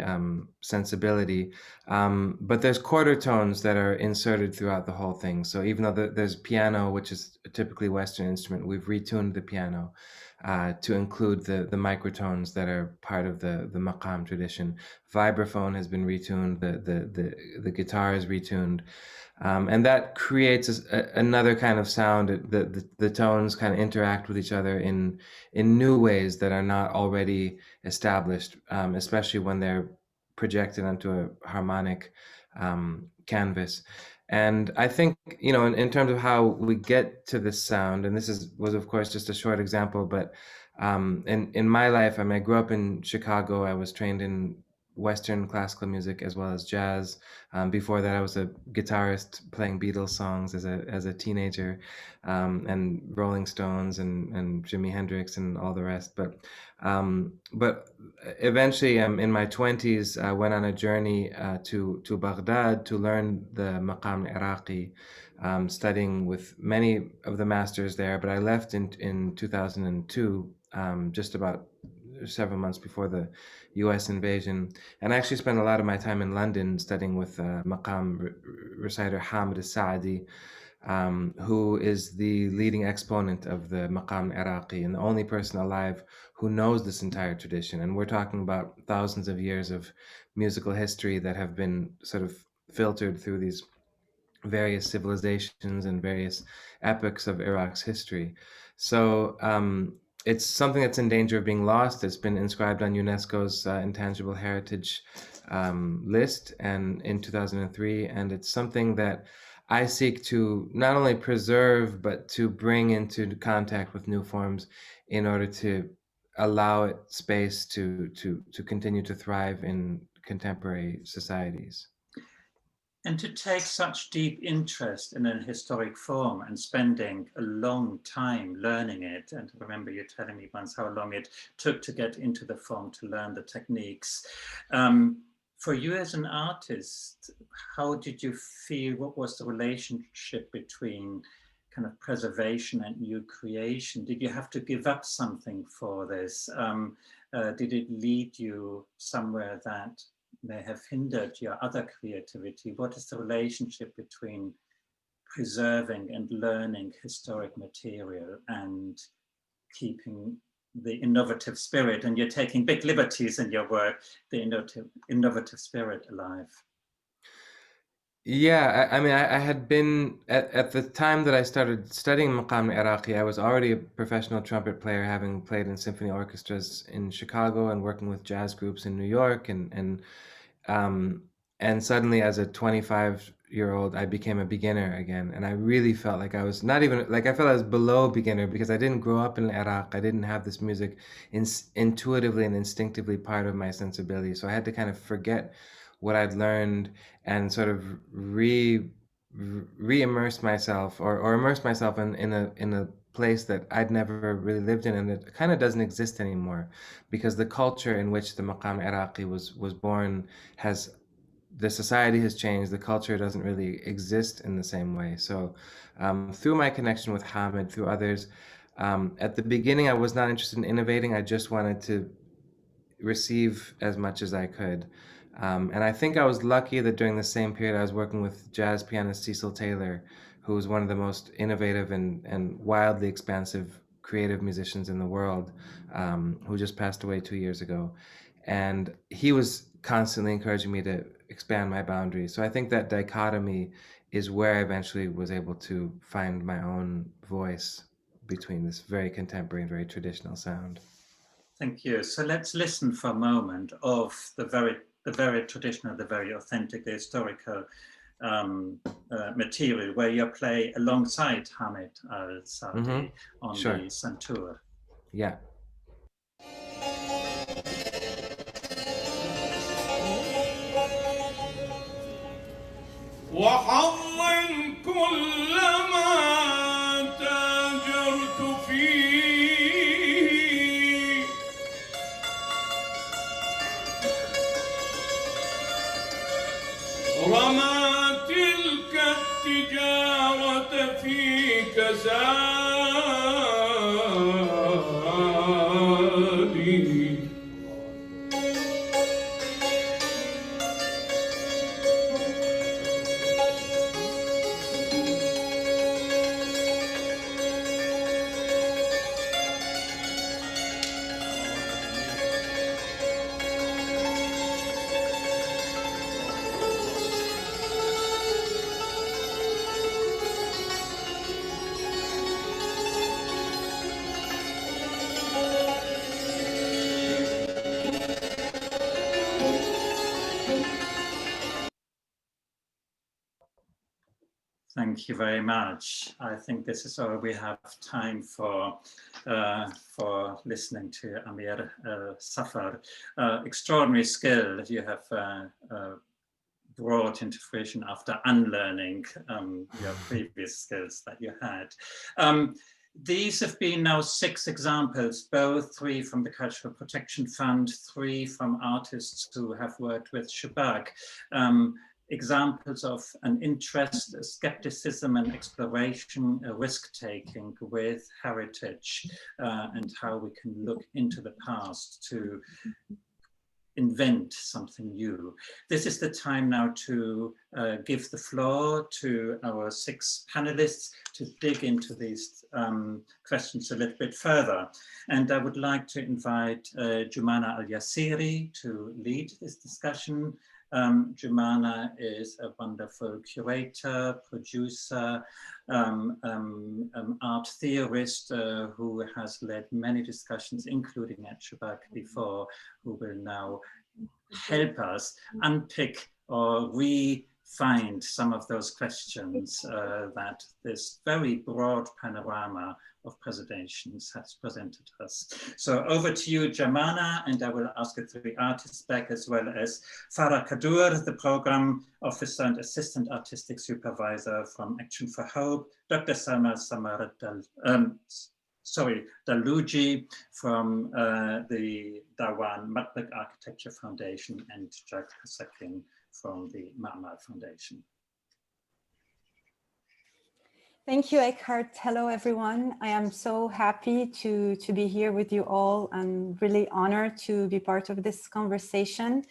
sensibility. But there's quarter tones that are inserted throughout the whole thing. So even though there's piano, which is a typically Western instrument, we've retuned the piano to include the microtones that are part of the maqam tradition. Vibraphone has been retuned, the guitar is retuned. And that creates another kind of sound. The tones kind of interact with each other in new ways that are not already established, especially when they're projected onto a harmonic canvas. And I think, you know, in terms of how we get to this sound, and this was of course just a short example, but in my life, I mean, I grew up in Chicago. I was trained in Western classical music as well as jazz. Before that, I was a guitarist playing Beatles songs as a teenager, and Rolling Stones and Jimi Hendrix and all the rest. But eventually, in my 20s, I went on a journey to Baghdad to learn the maqam Iraqi, studying with many of the masters there. But I left in 2002, just about several months before the US invasion. And I actually spent a lot of my time in London studying with maqam reciter Hamid al-Saadi, who is the leading exponent of the maqam Iraqi and the only person alive who knows this entire tradition. And we're talking about thousands of years of musical history that have been sort of filtered through these various civilizations and various epochs of Iraq's history. So it's something that's in danger of being lost. It's been inscribed on UNESCO's Intangible Heritage list and in 2003, and it's something that I seek to not only preserve, but to bring into contact with new forms in order to allow it space to continue to thrive in contemporary societies. And to take such deep interest in an historic form and spending a long time learning it, and I remember you telling me once how long it took to get into the form, to learn the techniques. For you as an artist, how did you feel, what was the relationship between kind of preservation and new creation? Did you have to give up something for this? Did it lead you somewhere that may have hindered your other creativity? What is the relationship between preserving and learning historic material and keeping the innovative spirit? And you're taking big liberties in your work, the innovative spirit alive. Yeah, I mean, I had been, at the time that I started studying maqam Iraqi, I was already a professional trumpet player, having played in symphony orchestras in Chicago and working with jazz groups in New York. And suddenly, as a 25-year-old, I became a beginner again. And I really felt like I was not even, like I felt I was below beginner because I didn't grow up in Iraq. I didn't have this music intuitively and instinctively part of my sensibility. So I had to kind of forget what I'd learned and sort of re-immerse myself or immerse myself in a place that I'd never really lived in, and it kind of doesn't exist anymore because the culture in which the maqam Iraqi was born the society has changed, the culture doesn't really exist in the same way. So through my connection with Hamid, through others, at the beginning I was not interested in innovating, I just wanted to receive as much as I could. And I think I was lucky that during the same period I was working with jazz pianist Cecil Taylor, who was one of the most innovative and wildly expansive creative musicians in the world, who just passed away 2 years ago. And he was constantly encouraging me to expand my boundaries. So I think that dichotomy is where I eventually was able to find my own voice between this very contemporary and very traditional sound. Thank you. So let's listen for a moment of the very traditional, the very authentic, the historical material where you play alongside Hamid al-Saadi on the santur. Yeah. وحظا كلما تاجرت فيه رمى تلك التجارة في كسادي Thank you very much. I think this is all we have time for listening to Amir Safar. Extraordinary skill you have brought into fruition after unlearning your previous skills that you had. These have been now 6 examples, both 3 from the Cultural Protection Fund, 3 from artists who have worked with Shubbak. Examples of an interest, a skepticism and exploration, a risk-taking with heritage and how we can look into the past to invent something new. This is the time now to give the floor to our 6 panelists to dig into these questions a little bit further. And I would like to invite Jumana Al-Yassiri to lead this discussion. Jumana is a wonderful curator, producer, art theorist who has led many discussions, including at Shubbak before, who will now help us unpick or re-find some of those questions that this very broad panorama of presentations has presented us. So over to you, Jumana, and I will ask the 3 artists back, as well as Farah Kadur, the program officer and assistant artistic supervisor from Action for Hope, Dr. Salma Samar Daluji from the Dawan Matbaq Architecture Foundation, and Jack Hasakin from the Ma'mar Foundation. Thank you, Eckhart. Hello, everyone. I am so happy to be here with you all. I'm really honored to be part of this conversation.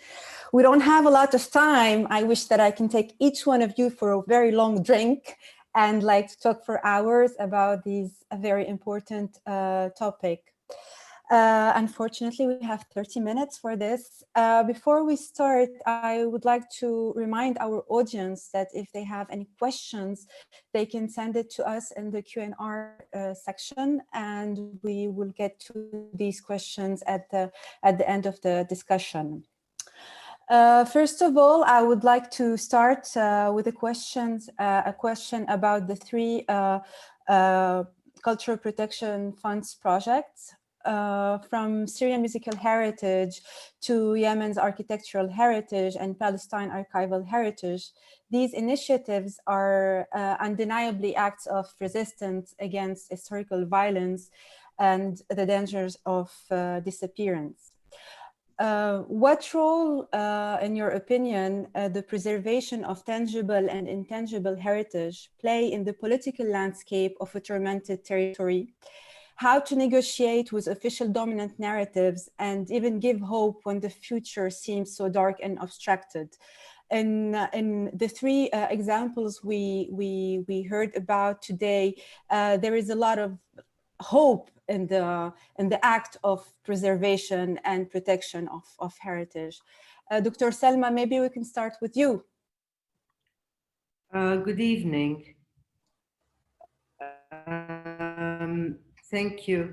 We don't have a lot of time. I wish that I can take each one of you for a very long drink and like to talk for hours about these very important topic. Unfortunately, we have 30 minutes for this. Before we start, I would like to remind our audience that if they have any questions, they can send it to us in the Q&R section, and we will get to these questions at the end of the discussion. First of all, I would like to start with a question about the 3 Cultural Protection Funds projects. From Syrian musical heritage to Yemen's architectural heritage and Palestine archival heritage, these initiatives are undeniably acts of resistance against historical violence and the dangers of disappearance. What role, in your opinion, the preservation of tangible and intangible heritage play in the political landscape of a tormented territory? How to negotiate with official dominant narratives and even give hope when the future seems so dark and abstracted? In the 3 examples we heard about today, there is a lot of hope in the act of preservation and protection of heritage. Dr. Salma, maybe we can start with you. Good evening. Thank you.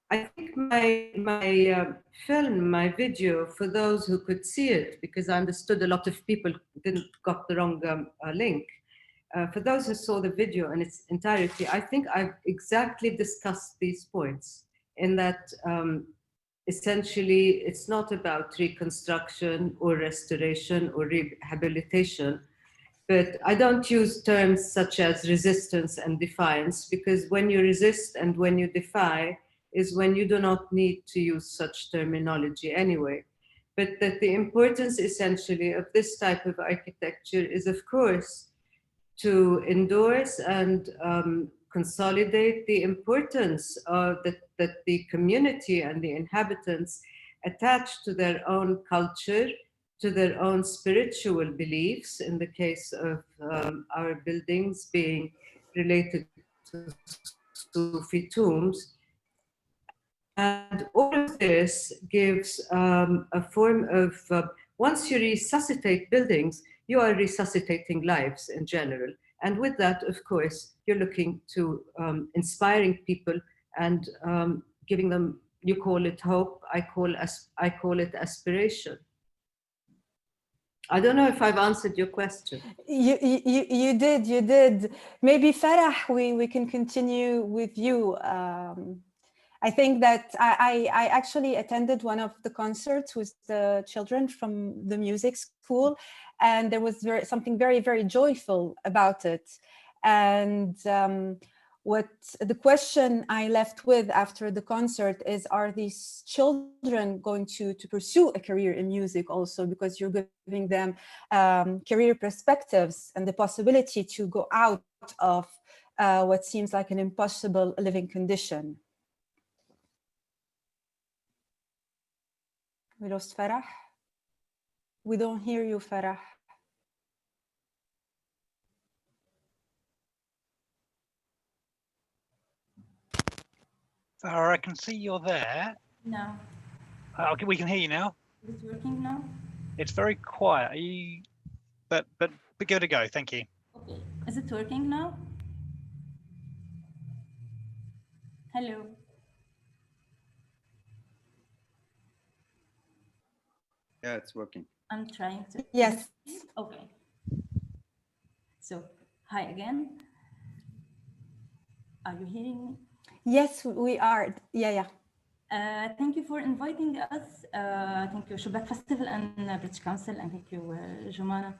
I think my film, my video, for those who could see it, because I understood a lot of people got the wrong link. For those who saw the video in its entirety, I think I've exactly discussed these points in that essentially it's not about reconstruction or restoration or rehabilitation. But I don't use terms such as resistance and defiance, because when you resist and when you defy is when you do not need to use such terminology anyway. But that the importance essentially of this type of architecture is, of course, to endorse and consolidate the importance of that the community and the inhabitants attach to their own culture, to their own spiritual beliefs, in the case of our buildings being related to Sufi tombs. And all of this gives a form of, once you resuscitate buildings, you are resuscitating lives in general. And with that, of course, you're looking to inspiring people and giving them, you call it hope, I call it aspiration. I don't know if I've answered your question. You did. Maybe Farah, we can continue with you. I think that I actually attended one of the concerts with the children from the music school, and there was something very, very joyful about it. And what the question I left with after the concert is, are these children going to pursue a career in music also, because you're giving them career perspectives and the possibility to go out of what seems like an impossible living condition. We lost Farah. We don't hear you, Farah. Farah, I can see you're there. No. Okay, we can hear you now. Is it working now? It's very quiet. Are you? But give it a go. Thank you. Okay. Is it working now? Hello. Yeah, it's working. I'm trying to. Yes. Okay. So, hi again. Are you hearing me? Yes, we are. Yeah. Thank you for inviting us. Thank you, Shubbak Festival and British Council, and thank you, Jumana.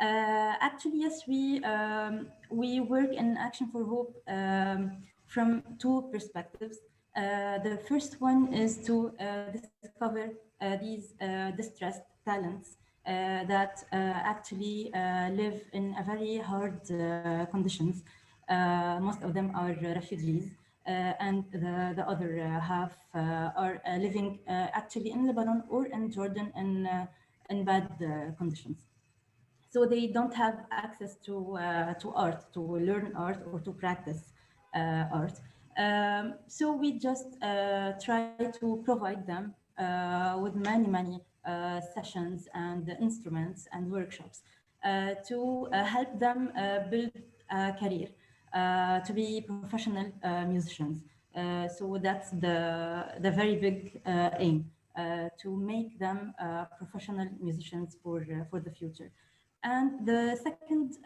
Actually, yes, we work in Action for Hope from two perspectives. The first one is to discover these distressed talents that actually live in a very hard conditions. Most of them are refugees. And the other half are living actually in Lebanon or in Jordan in bad conditions. So they don't have access to art, to learn art or to practice art. So we just try to provide them with many sessions and instruments and workshops to help them build a career. To be professional musicians. So that's the very big aim, to make them professional musicians for the future. And the second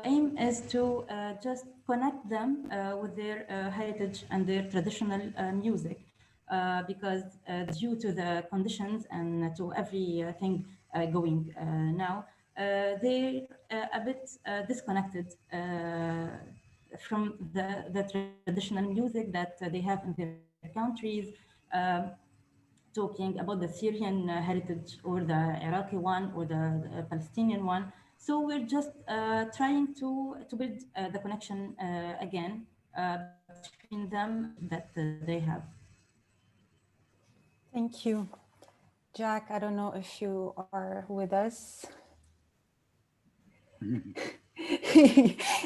aim is to just connect them with their heritage and their traditional music, because due to the conditions and to everything going now, they're a bit disconnected from the traditional music that they have in their countries, talking about the Syrian heritage or the Iraqi one or the Palestinian one. So we're just trying to build the connection again between them that they have. Thank you. Jack, I don't know if you are with us.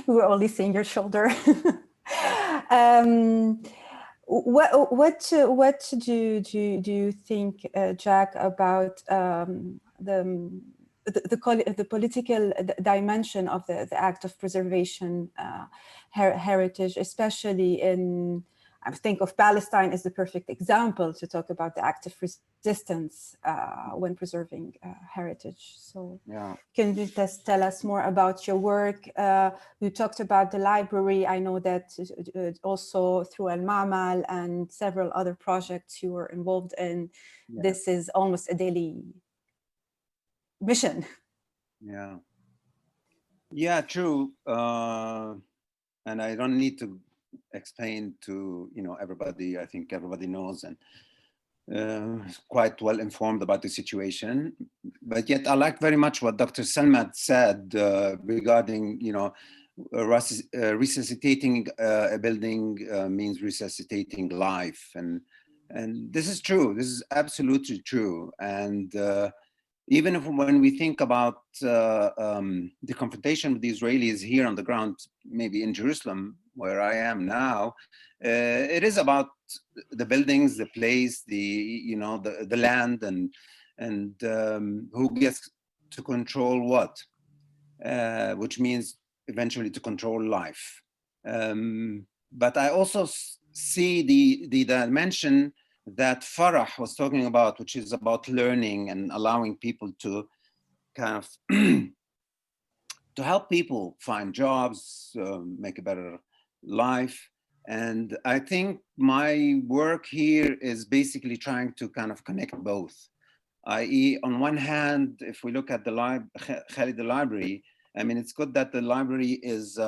We're only seeing your shoulder. What do you think, Jack, about the political dimension of the act of preservation heritage, especially in, I think of Palestine as the perfect example to talk about the act of resistance when preserving heritage. So yeah. Can you just tell us more about your work? You talked about the library. I know that also through Al-Ma'mal and several other projects you were involved in. Yeah. This is almost a daily mission. Yeah. Yeah, true. And I don't need to explain to everybody. I think everybody knows and quite well informed about the situation. But yet, I like very much what Dr. Salmat said regarding resuscitating a building means resuscitating life, and this is true. This is absolutely true. And even if when we think about the confrontation with the Israelis here on the ground, maybe in Jerusalem, where I am now, it is about the buildings, the place, the land, and who gets to control what, which means eventually to control life. But I also see the dimension that Farah was talking about, which is about learning and allowing people to kind of to help people find jobs, make a better life. And I think my work here is basically trying to kind of connect both, i.e. on one hand, if we look at the Khalid library, I mean, it's good that the library is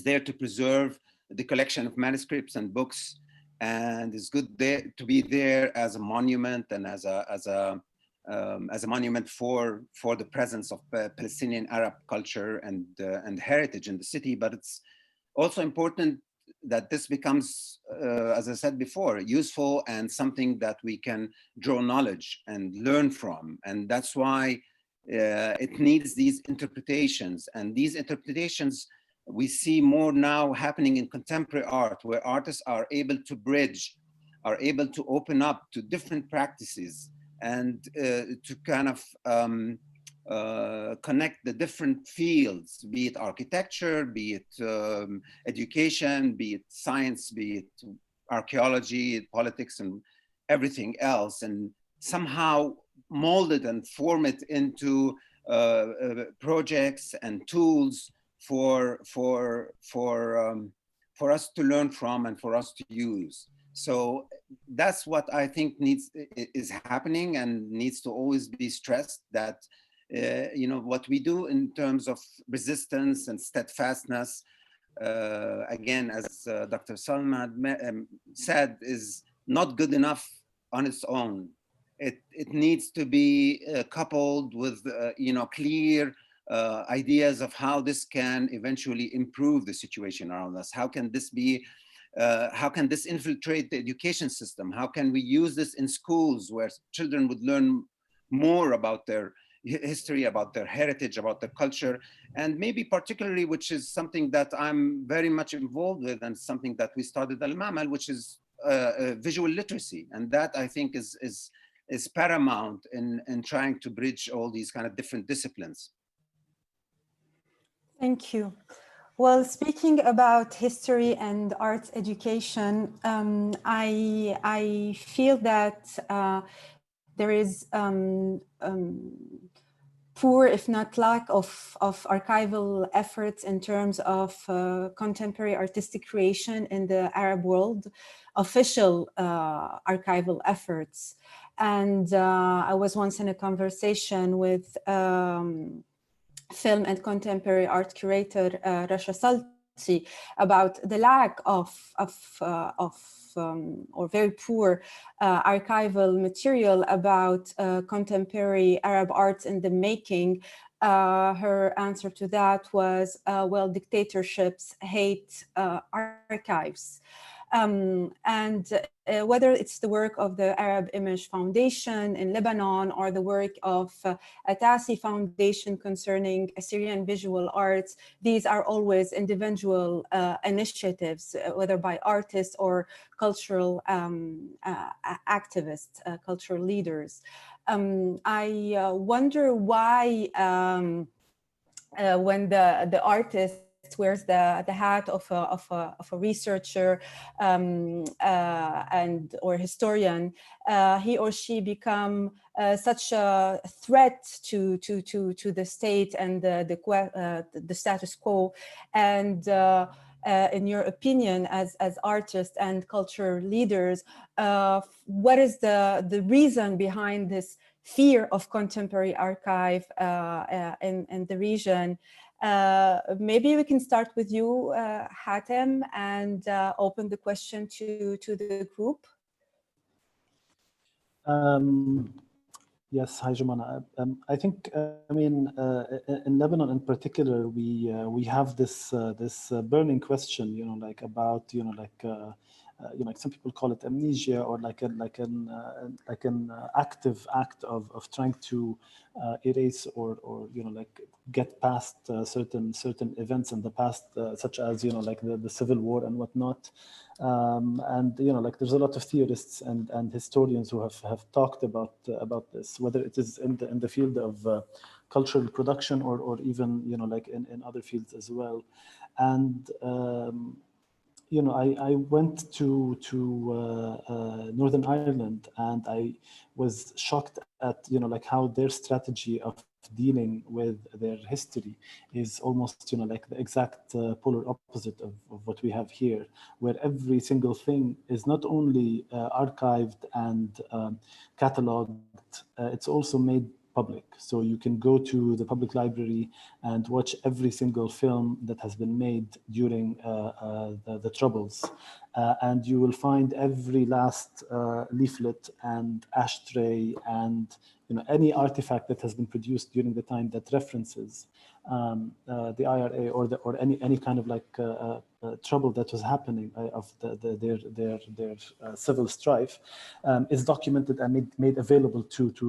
there to preserve the collection of manuscripts and books, and it's good there to be there as a monument and as a monument for the presence of Palestinian Arab culture and heritage in the city. But it's also important that this becomes, as I said before, useful and something that we can draw knowledge and learn from. And that's why it needs these interpretations. And these interpretations we see more now happening in contemporary art, where artists are able to bridge, are able to open up to different practices and to kind of connect the different fields, be it architecture, be it education, be it science, be it archaeology, politics, and everything else, and somehow mold it and form it into projects and tools for us to learn from and for us to use. So that's what I think is happening and needs to always be stressed, that what we do in terms of resistance and steadfastness, again, as Dr. Salman said, is not good enough on its own. It needs to be coupled with clear ideas of how this can eventually improve the situation around us. How can this be? How can this infiltrate the education system? How can we use this in schools where children would learn more about their history, about their heritage, about their culture, and maybe particularly, which is something that I'm very much involved with and something that we started at Al-Ma'mal, which is visual literacy. And that I think is paramount in trying to bridge all these kind of different disciplines. Thank you. Well, speaking about history and arts education, I feel that there is poor, if not lack of archival efforts in terms of contemporary artistic creation in the Arab world, official archival efforts. And I was once in a conversation with film and contemporary art curator Rasha Salti about the lack of or very poor archival material about contemporary Arab arts in the making. Her answer to that was, well, dictatorships hate archives. And whether it's the work of the Arab Image Foundation in Lebanon or the work of Atasi Foundation concerning Assyrian visual arts, these are always individual initiatives, whether by artists or cultural activists, cultural leaders. I wonder why when the artist wears the hat of a researcher and or historian, he or she become such a threat to the state and the status quo, and in your opinion, as artists and culture leaders, what is the reason behind this fear of contemporary archive in the region? Maybe we can start with you, Hatem, and open the question to the group. Yes, hi, Jumana. I think, in Lebanon in particular, we have this burning question, like about, like some people call it amnesia, or like an active act of trying to erase or like get past certain events in the past, such as like the civil war and whatnot. And like there's a lot of theorists and historians who have talked about this, whether it is in the field of cultural production or even like in other fields as well. And I went to Northern Ireland, and I was shocked at like how their strategy of dealing with their history is almost like the exact polar opposite of what we have here, where every single thing is not only archived and cataloged, it's also made public. So you can go to the public library and watch every single film that has been made during the Troubles. And you will find every last leaflet and ashtray and any artifact that has been produced during the time that references the IRA or any kind of like trouble that was happening of their civil strife is documented and made available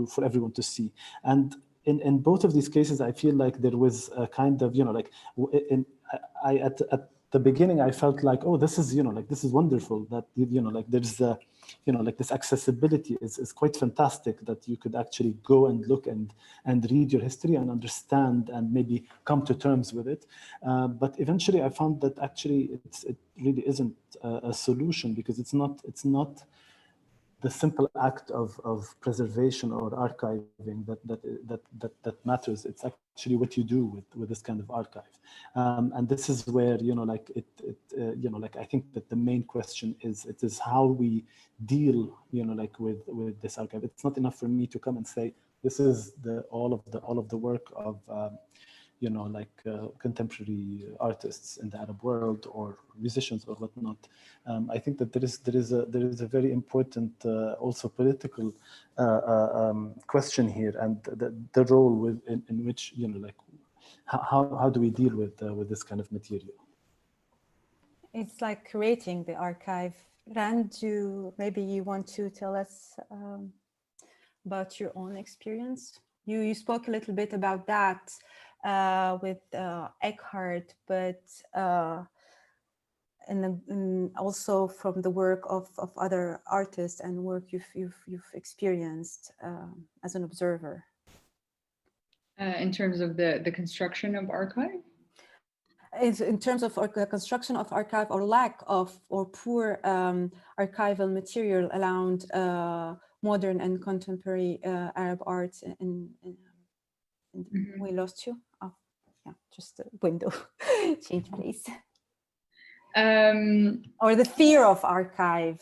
for everyone to see. And in both of these cases, I feel like there was a kind of like at the beginning I felt like, oh, this is like this is wonderful that like there's like this accessibility is quite fantastic, that you could actually go and look and read your history and understand and maybe come to terms with it. But eventually I found that actually it really isn't a solution, because it's not the simple act of preservation or archiving that matters. It's actually what you do with this kind of archive, and this is where like like I think that the main question is how we deal like with this archive. It's not enough for me to come and say this is all of the work of like contemporary artists in the Arab world or musicians or whatnot. I think that there is a very important also political question here, and the role in which like how do we deal with this kind of material? It's like creating the archive. Rand, maybe you want to tell us about your own experience? You spoke a little bit about that with Eckhart, but and also from the work of other artists and work you've experienced as an observer. In terms of the construction of archive? In terms of the construction of archive, or lack of or poor archival material around modern and contemporary Arab arts. We lost you. Oh, yeah, just the window. Change, please. Or the fear of archive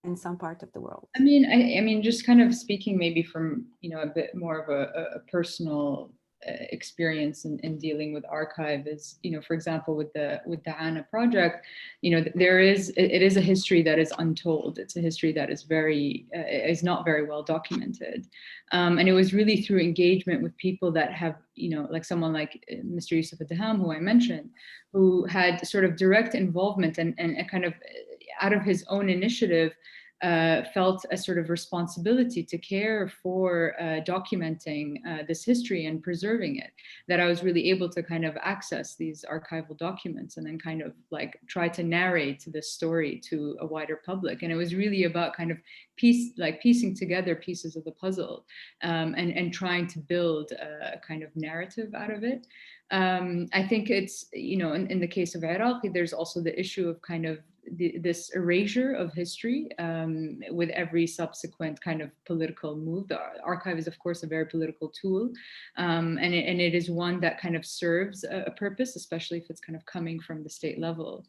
in some part of the world. I mean, just kind of speaking maybe from a bit more of a personal experience in dealing with archive is, for example, with the ANA project, it is a history that is untold. It's a history that is not very well documented, and it was really through engagement with people that have, like someone like Mr. Yusuf Adham, who I mentioned, who had sort of direct involvement and kind of out of his own initiative felt a sort of responsibility to care for documenting this history and preserving it, that I was really able to kind of access these archival documents and then kind of like try to narrate this story to a wider public. And it was really about kind of piecing together pieces of the puzzle and trying to build a kind of narrative out of it. I think it's, in the case of Iraqi, there's also the issue of kind of this erasure of history with every subsequent kind of political move. The archive is, of course, a very political tool, and it is one that kind of serves a purpose, especially if it's kind of coming from the state level.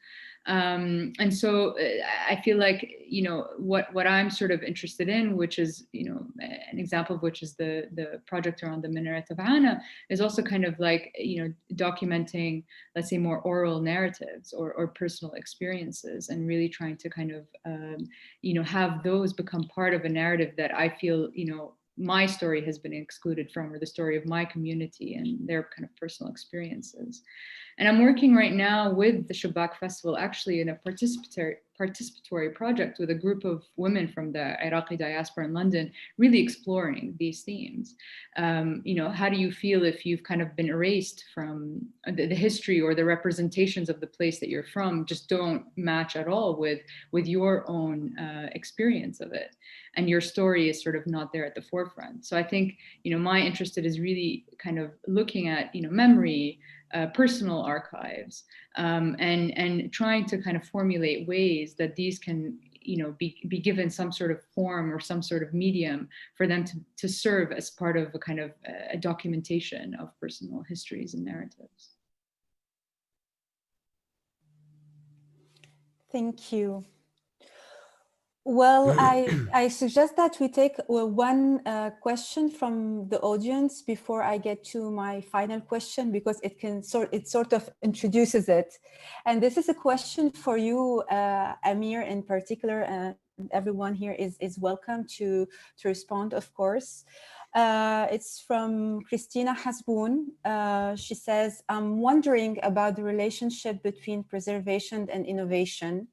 And so I feel like, you know, what I'm sort of interested in, which is, you know, an example of which is the project around the Minaret Havana, is also kind of like, you know, documenting, let's say, more oral narratives or personal experiences, and really trying to kind of, you know, have those become part of a narrative that I feel, you know, my story has been excluded from, or the story of my community and their kind of personal experiences. And I'm working right now with the Shubbak Festival, actually in a participatory project with a group of women from the Iraqi diaspora in London, really exploring these themes. You know, how do you feel if you've kind of been erased from the history, or the representations of the place that you're from just don't match at all with your own experience of it, and your story is sort of not there at the forefront. So I think, you know, my interest is really kind of looking at, you know, memory, personal archives, and trying to kind of formulate ways that these can, you know, be given some sort of form or some sort of medium for them to serve as part of a kind of a documentation of personal histories and narratives. Thank you. Well, I suggest that we take one question from the audience before I get to my final question, because it sort of introduces it. And this is a question for you, Amir, in particular, and everyone here is welcome to respond, of course. It's from Christina Hasboun. She says, I'm wondering about the relationship between preservation and innovation.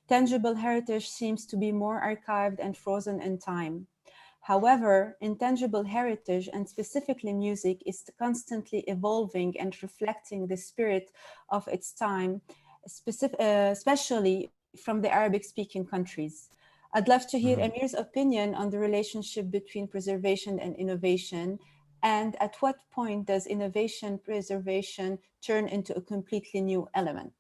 Tangible heritage seems to be more archived and frozen in time. However, intangible heritage, and specifically music, is constantly evolving and reflecting the spirit of its time, especially from the Arabic-speaking countries. I'd love to hear Amir's opinion on the relationship between preservation and innovation, and at what point does innovation preservation turn into a completely new element?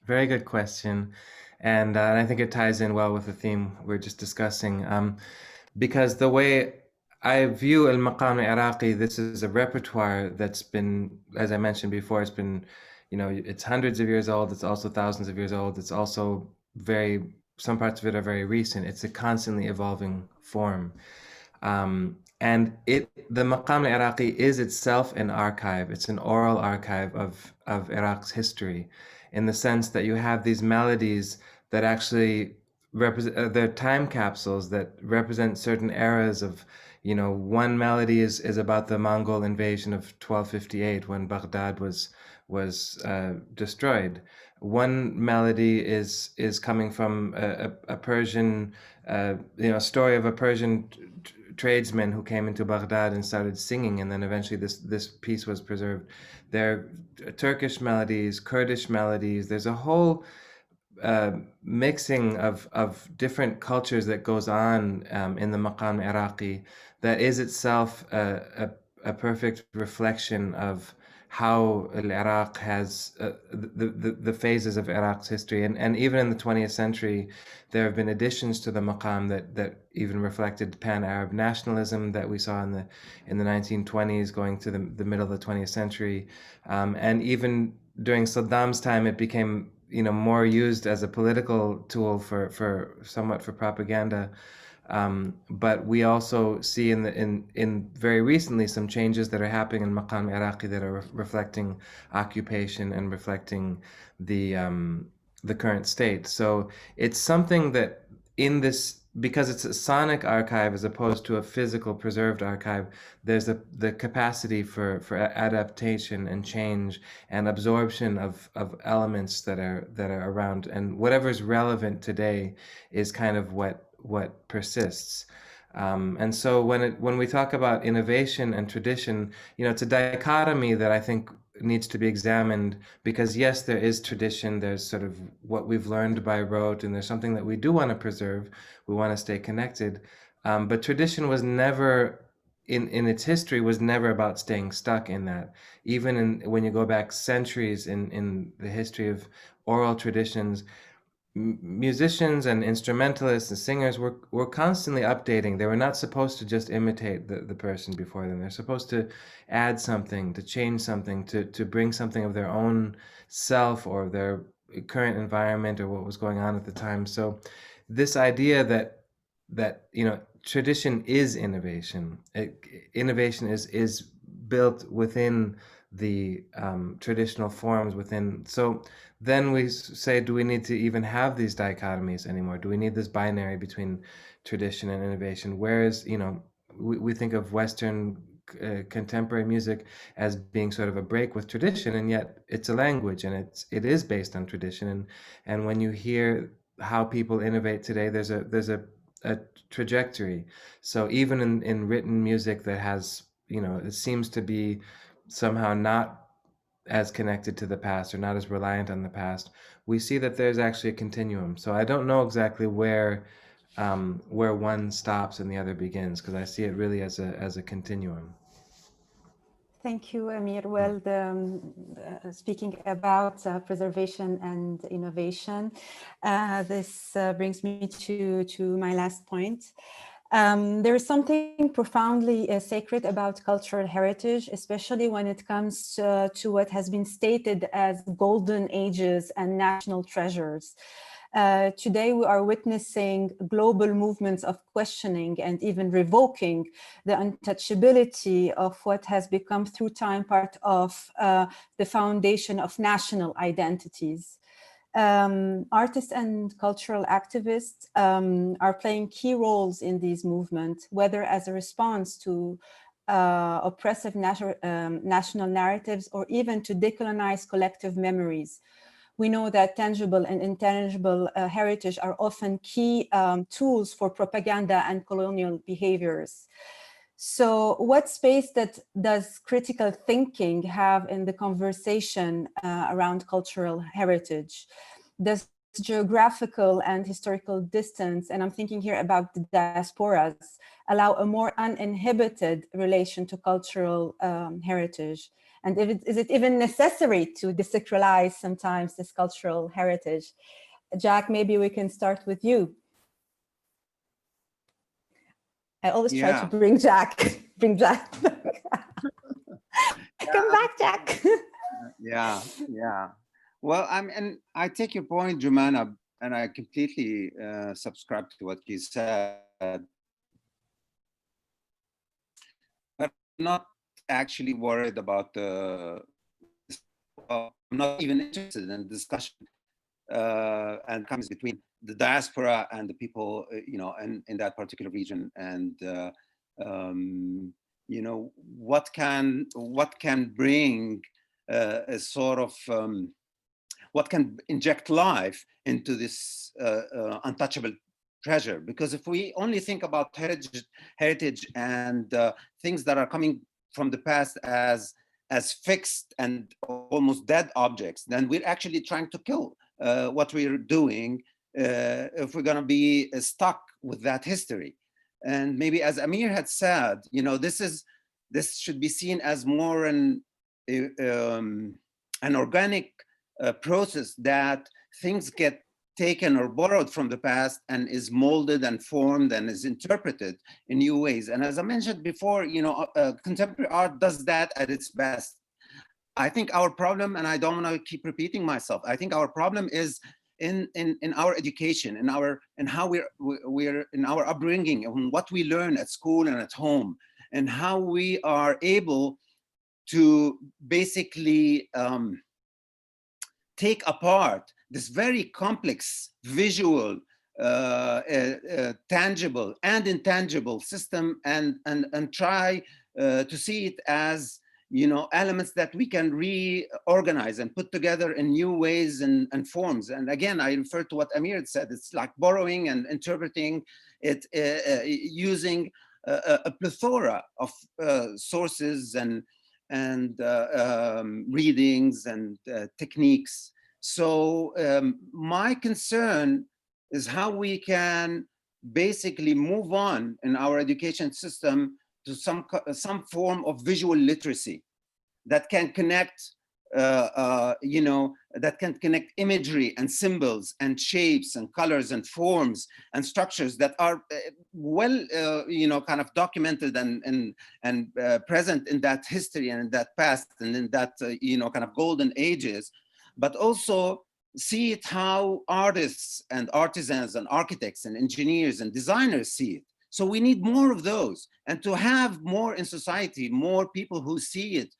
Very good question. And I think it ties in well with the theme we're just discussing. Because the way I view al-Maqam al-Iraqi, this is a repertoire that's been, as I mentioned before, it's been, you know, it's hundreds of years old. It's also thousands of years old. It's also some parts of it are very recent. It's a constantly evolving form. And the Maqam al-Iraqi is itself an archive. It's an oral archive of Iraq's history, in the sense that you have these melodies that actually represent, they're time capsules that represent certain eras of, you know, one melody is about the Mongol invasion of 1258 when Baghdad was destroyed. One melody is coming from a Persian, you know, story of a Persian tradesman who came into Baghdad and started singing, and then eventually this piece was preserved. There are Turkish melodies, Kurdish melodies. There's a whole mixing of different cultures that goes on in the Maqam Iraqi that is itself a perfect reflection of how Iraq has the phases of Iraq's history. And even in the 20th century, there have been additions to the Maqam that even reflected pan-Arab nationalism that we saw in the 1920s going to the middle of the 20th century. And even during Saddam's time, it became, you know, more used as a political tool for somewhat for propaganda. But we also see in very recently some changes that are happening in Maqam Iraqi that are reflecting occupation and reflecting the current state. So it's something that in this, because it's a sonic archive as opposed to a physical preserved archive, there's the capacity for adaptation and change and absorption of elements that are around, and whatever's relevant today is kind of what persists. And so when we talk about innovation and tradition, you know, it's a dichotomy that I think needs to be examined, because yes, there is tradition, there's sort of what we've learned by rote, and there's something that we do want to preserve, we want to stay connected, but tradition was never in its history was never about staying stuck in that. Even when you go back centuries in the history of oral traditions, musicians and instrumentalists and singers were constantly updating. They were not supposed to just imitate the person before them. They're supposed to add something, to change something, to bring something of their own self or their current environment or what was going on at the time. So this idea that tradition is innovation. Innovation is built within the traditional forms within. So then we say, do we need to even have these dichotomies anymore? Do we need this binary between tradition and innovation? Whereas, we think of Western contemporary music as being sort of a break with tradition, and yet it's a language and it is based on tradition. And when you hear how people innovate today, there's a trajectory. So even in written music that has, it seems to be somehow not as connected to the past or not as reliant on the past, we see that there's actually a continuum. So I don't know exactly where one stops and the other begins, because I see it really as a continuum. Thank you, Amir. Well, speaking about preservation and innovation, this brings me to my last point. There is something profoundly sacred about cultural heritage, especially when it comes to what has been stated as golden ages and national treasures. Today, we are witnessing global movements of questioning and even revoking the untouchability of what has become through time part of the foundation of national identities. Artists and cultural activists are playing key roles in these movements, whether as a response to oppressive national narratives or even to decolonize collective memories. We know that tangible and intangible heritage are often key tools for propaganda and colonial behaviors. So what space does critical thinking have in the conversation around cultural heritage? Does geographical and historical distance, and I'm thinking here about the diasporas, allow a more uninhibited relation to cultural heritage? And is it even necessary to desacralize sometimes this cultural heritage? Jack, maybe we can start with you. I always try to bring Jack. Bring Jack. Come back, Jack. Yeah. Well, and I take your point, Jumana, and I completely subscribe to what you said. But I'm not actually worried about I'm not even interested in discussion and comes between the diaspora and the people, in that particular region, and what can bring a sort of what can inject life into this untouchable treasure. Because if we only think about heritage and things that are coming from the past as fixed and almost dead objects, then we're actually trying to kill what we're doing if we're going to be stuck with that history. And maybe, as Amir had said, this should be seen as more an organic process, that things get taken or borrowed from the past and is molded and formed and is interpreted in new ways. And as I mentioned before, contemporary art does that at its best. I think our problem, and I don't want to keep repeating myself, I think our problem is in our education, in how we're in our upbringing, and what we learn at school and at home, and how we are able to basically take apart this very complex visual, tangible and intangible system, and try to see it as elements that we can reorganize and put together in new ways and forms. And again, I refer to what Amir had said. It's like borrowing and interpreting it using a plethora of sources and readings and techniques. So my concern is how we can basically move on in our education system to some form of visual literacy that can connect, that can connect imagery and symbols and shapes and colors and forms and structures that are well, kind of documented and present in that history and in that past and in that, kind of golden ages, but also see it how artists and artisans and architects and engineers and designers see it. So we need more of those, and to have more in society, more people who see it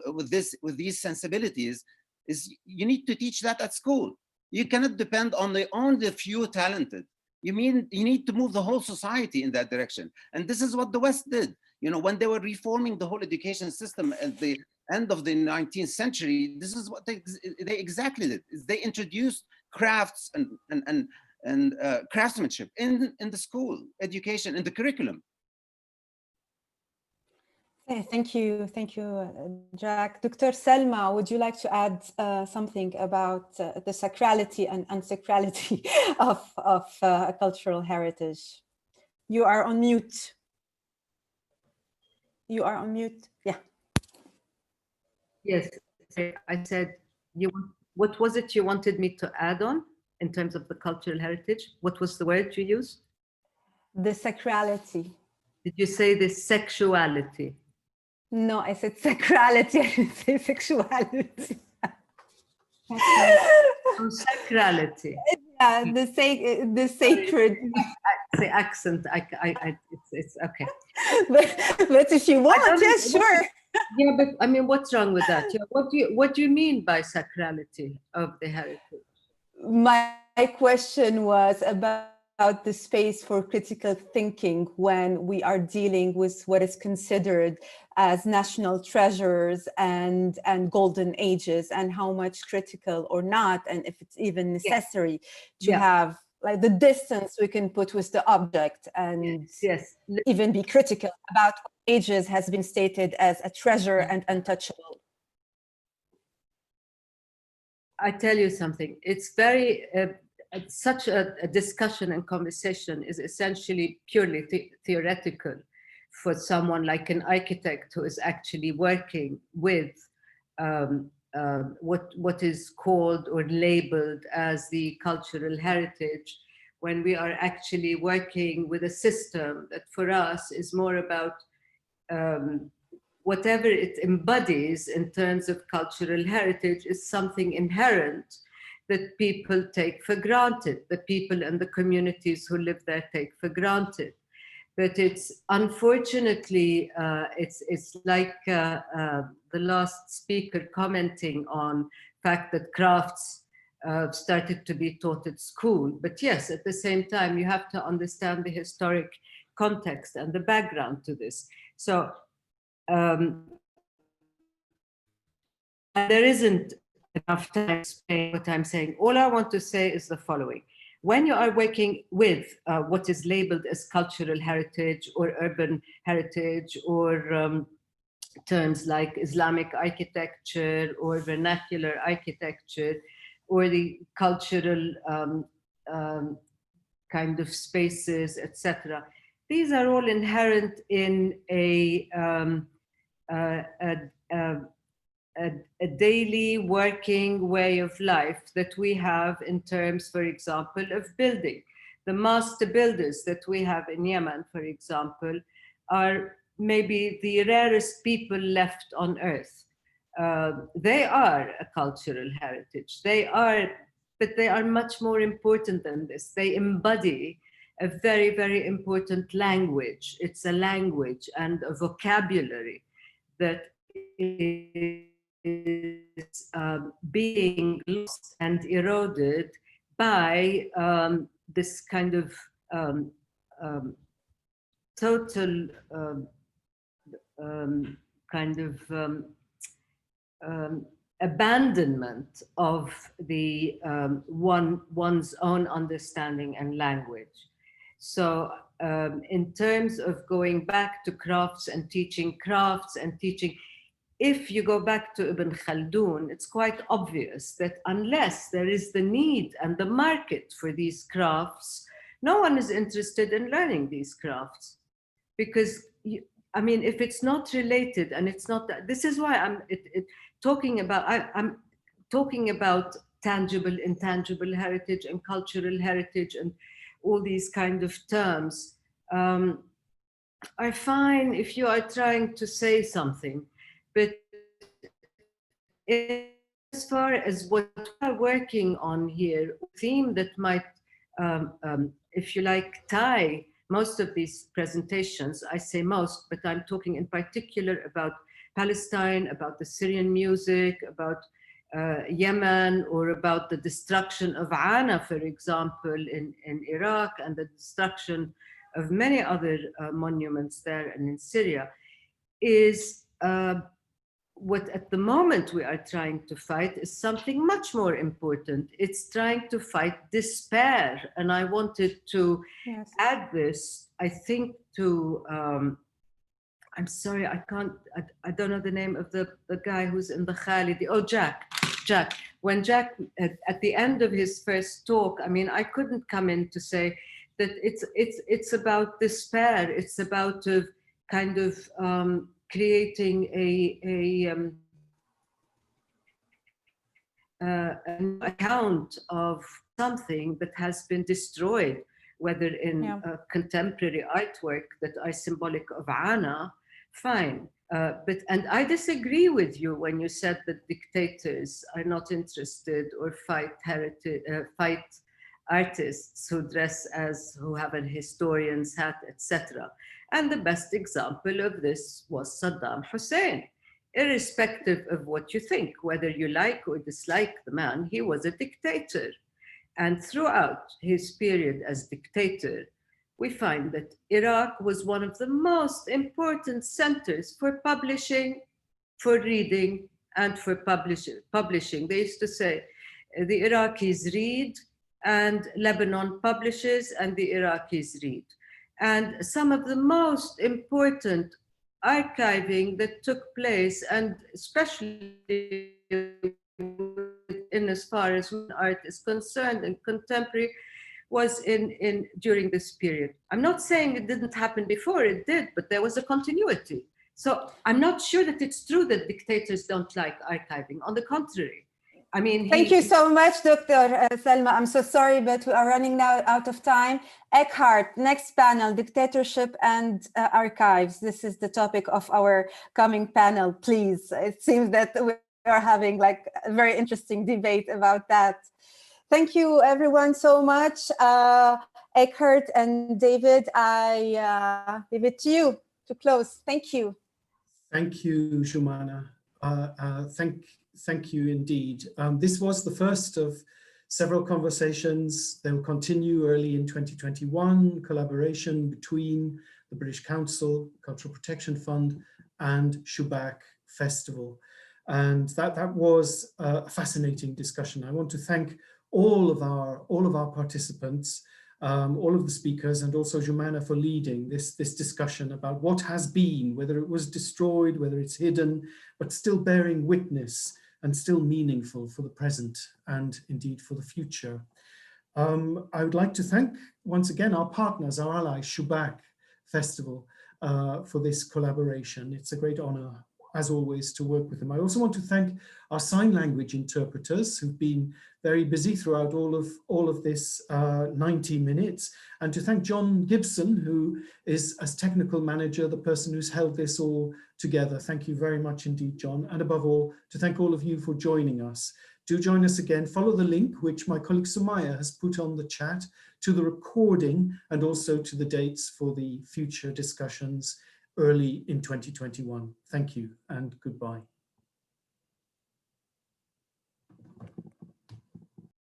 with these sensibilities, is you need to teach that at school. You cannot depend on only the few talented. You need to move the whole society in that direction. And this is what the West did. When they were reforming the whole education system at the end of the 19th century, this is what they exactly did. Is they introduced crafts and craftsmanship in the school education, in the curriculum. Okay, thank you, Jack. Dr. Selma, would you like to add something about the sacrality and unsacrality of cultural heritage? You are on mute. You are on mute. Yeah. Yes, I said, what was it you wanted me to add on in terms of the cultural heritage? What was the word you used? The sacrality. Did you say the sexuality? No, I said sacrality. I didn't say sexuality. Oh, sacrality. Yeah, the sacred. The accent. It's okay. But if you want, yes, sure. Yeah, but I mean, what's wrong with that? What do you mean by sacrality of the heritage? My question was about the space for critical thinking when we are dealing with what is considered as national treasures and golden ages, and how much critical or not, and if it's even necessary to have like the distance we can put with the object, and even be critical about what ages has been stated as a treasure and untouchable. I tell you something, it's very, such a discussion and conversation is essentially purely theoretical for someone like an architect who is actually working with what is called or labeled as the cultural heritage, when we are actually working with a system that for us is more about whatever it embodies in terms of cultural heritage is something inherent that people take for granted, the people and the communities who live there take for granted. But it's unfortunately, it's like the last speaker commenting on the fact that crafts started to be taught at school. But yes, at the same time, you have to understand the historic context and the background to this. So there isn't enough time to explain what I'm saying. All I want to say is the following. When you are working with what is labeled as cultural heritage or urban heritage, or terms like Islamic architecture or vernacular architecture, or the cultural kind of spaces, etc., these are all inherent in a daily working way of life that we have in terms, for example, of building. The master builders that we have in Yemen, for example, are maybe the rarest people left on earth. They are a cultural heritage. But they are much more important than this. They embody a very, very important language. It's a language and a vocabulary that is being lost and eroded by this kind of total kind of abandonment of the one's own understanding and language. So in terms of going back to crafts and teaching, if you go back to Ibn Khaldun, it's quite obvious that unless there is the need and the market for these crafts, no one is interested in learning these crafts, because I mean, if it's not related and it's not that, this is why I'm talking about, I'm talking about tangible, intangible heritage and cultural heritage and all these kind of terms. I find if you are trying to say something, but as far as what we're working on here, a theme that might, if you like, tie most of these presentations, I say most, but I'm talking in particular about Palestine, about the Syrian music, about Yemen, or about the destruction of Ana, for example, in Iraq, and the destruction of many other monuments there and in Syria, is what at the moment we are trying to fight is something much more important. It's trying to fight despair. And I wanted to add this, I think, to, I'm sorry, I don't know the name of the guy who's in the Khalidi. Oh, Jack. When Jack, at the end of his first talk, I mean, I couldn't come in to say that it's about despair. It's about kind of creating an account of something that has been destroyed, whether in contemporary artwork that are symbolic of Ana, fine. And I disagree with you when you said that dictators are not interested or fight artists who dress who have a historian's hat, etc. And the best example of this was Saddam Hussein. Irrespective of what you think, whether you like or dislike the man, he was a dictator. And throughout his period as dictator, we find that Iraq was one of the most important centers for publishing, for reading, and for publishing. They used to say, the Iraqis read, and Lebanon publishes, and the Iraqis read. And some of the most important archiving that took place, and especially in as far as art is concerned and contemporary, was during this period. I'm not saying it didn't happen before, it did, but there was a continuity. So I'm not sure that it's true that dictators don't like archiving. On the contrary. I mean, thank you so much, Dr. Selma. I'm so sorry, but we are running now out of time. Eckhart, next panel, dictatorship and archives. This is the topic of our coming panel, please. It seems that we are having like a very interesting debate about that. Thank you, everyone, so much. Eckhart and David, I leave it to you to close. Thank you. Thank you, Jumana. Thank you indeed. This was the first of several conversations. They will continue early in 2021, collaboration between the British Council, Cultural Protection Fund, and Shubbak Festival. And that was a fascinating discussion. I want to thank all of our participants, all of the speakers, and also Jumana for leading this discussion about what has been, whether it was destroyed, whether it's hidden, but still bearing witness and still meaningful for the present and indeed for the future. I would like to thank once again our partners, our allies, Shubbak Festival, for this collaboration. It's a great honor, as always, to work with them. I also want to thank our sign language interpreters who've been very busy throughout all of this 90 minutes, and to thank John Gibson, who is, as technical manager, the person who's held this all together. Thank you very much indeed, John. And above all, to thank all of you for joining us. Do join us again. Follow the link, which my colleague Sumaya has put on the chat, to the recording and also to the dates for the future discussions early in 2021. Thank you and goodbye.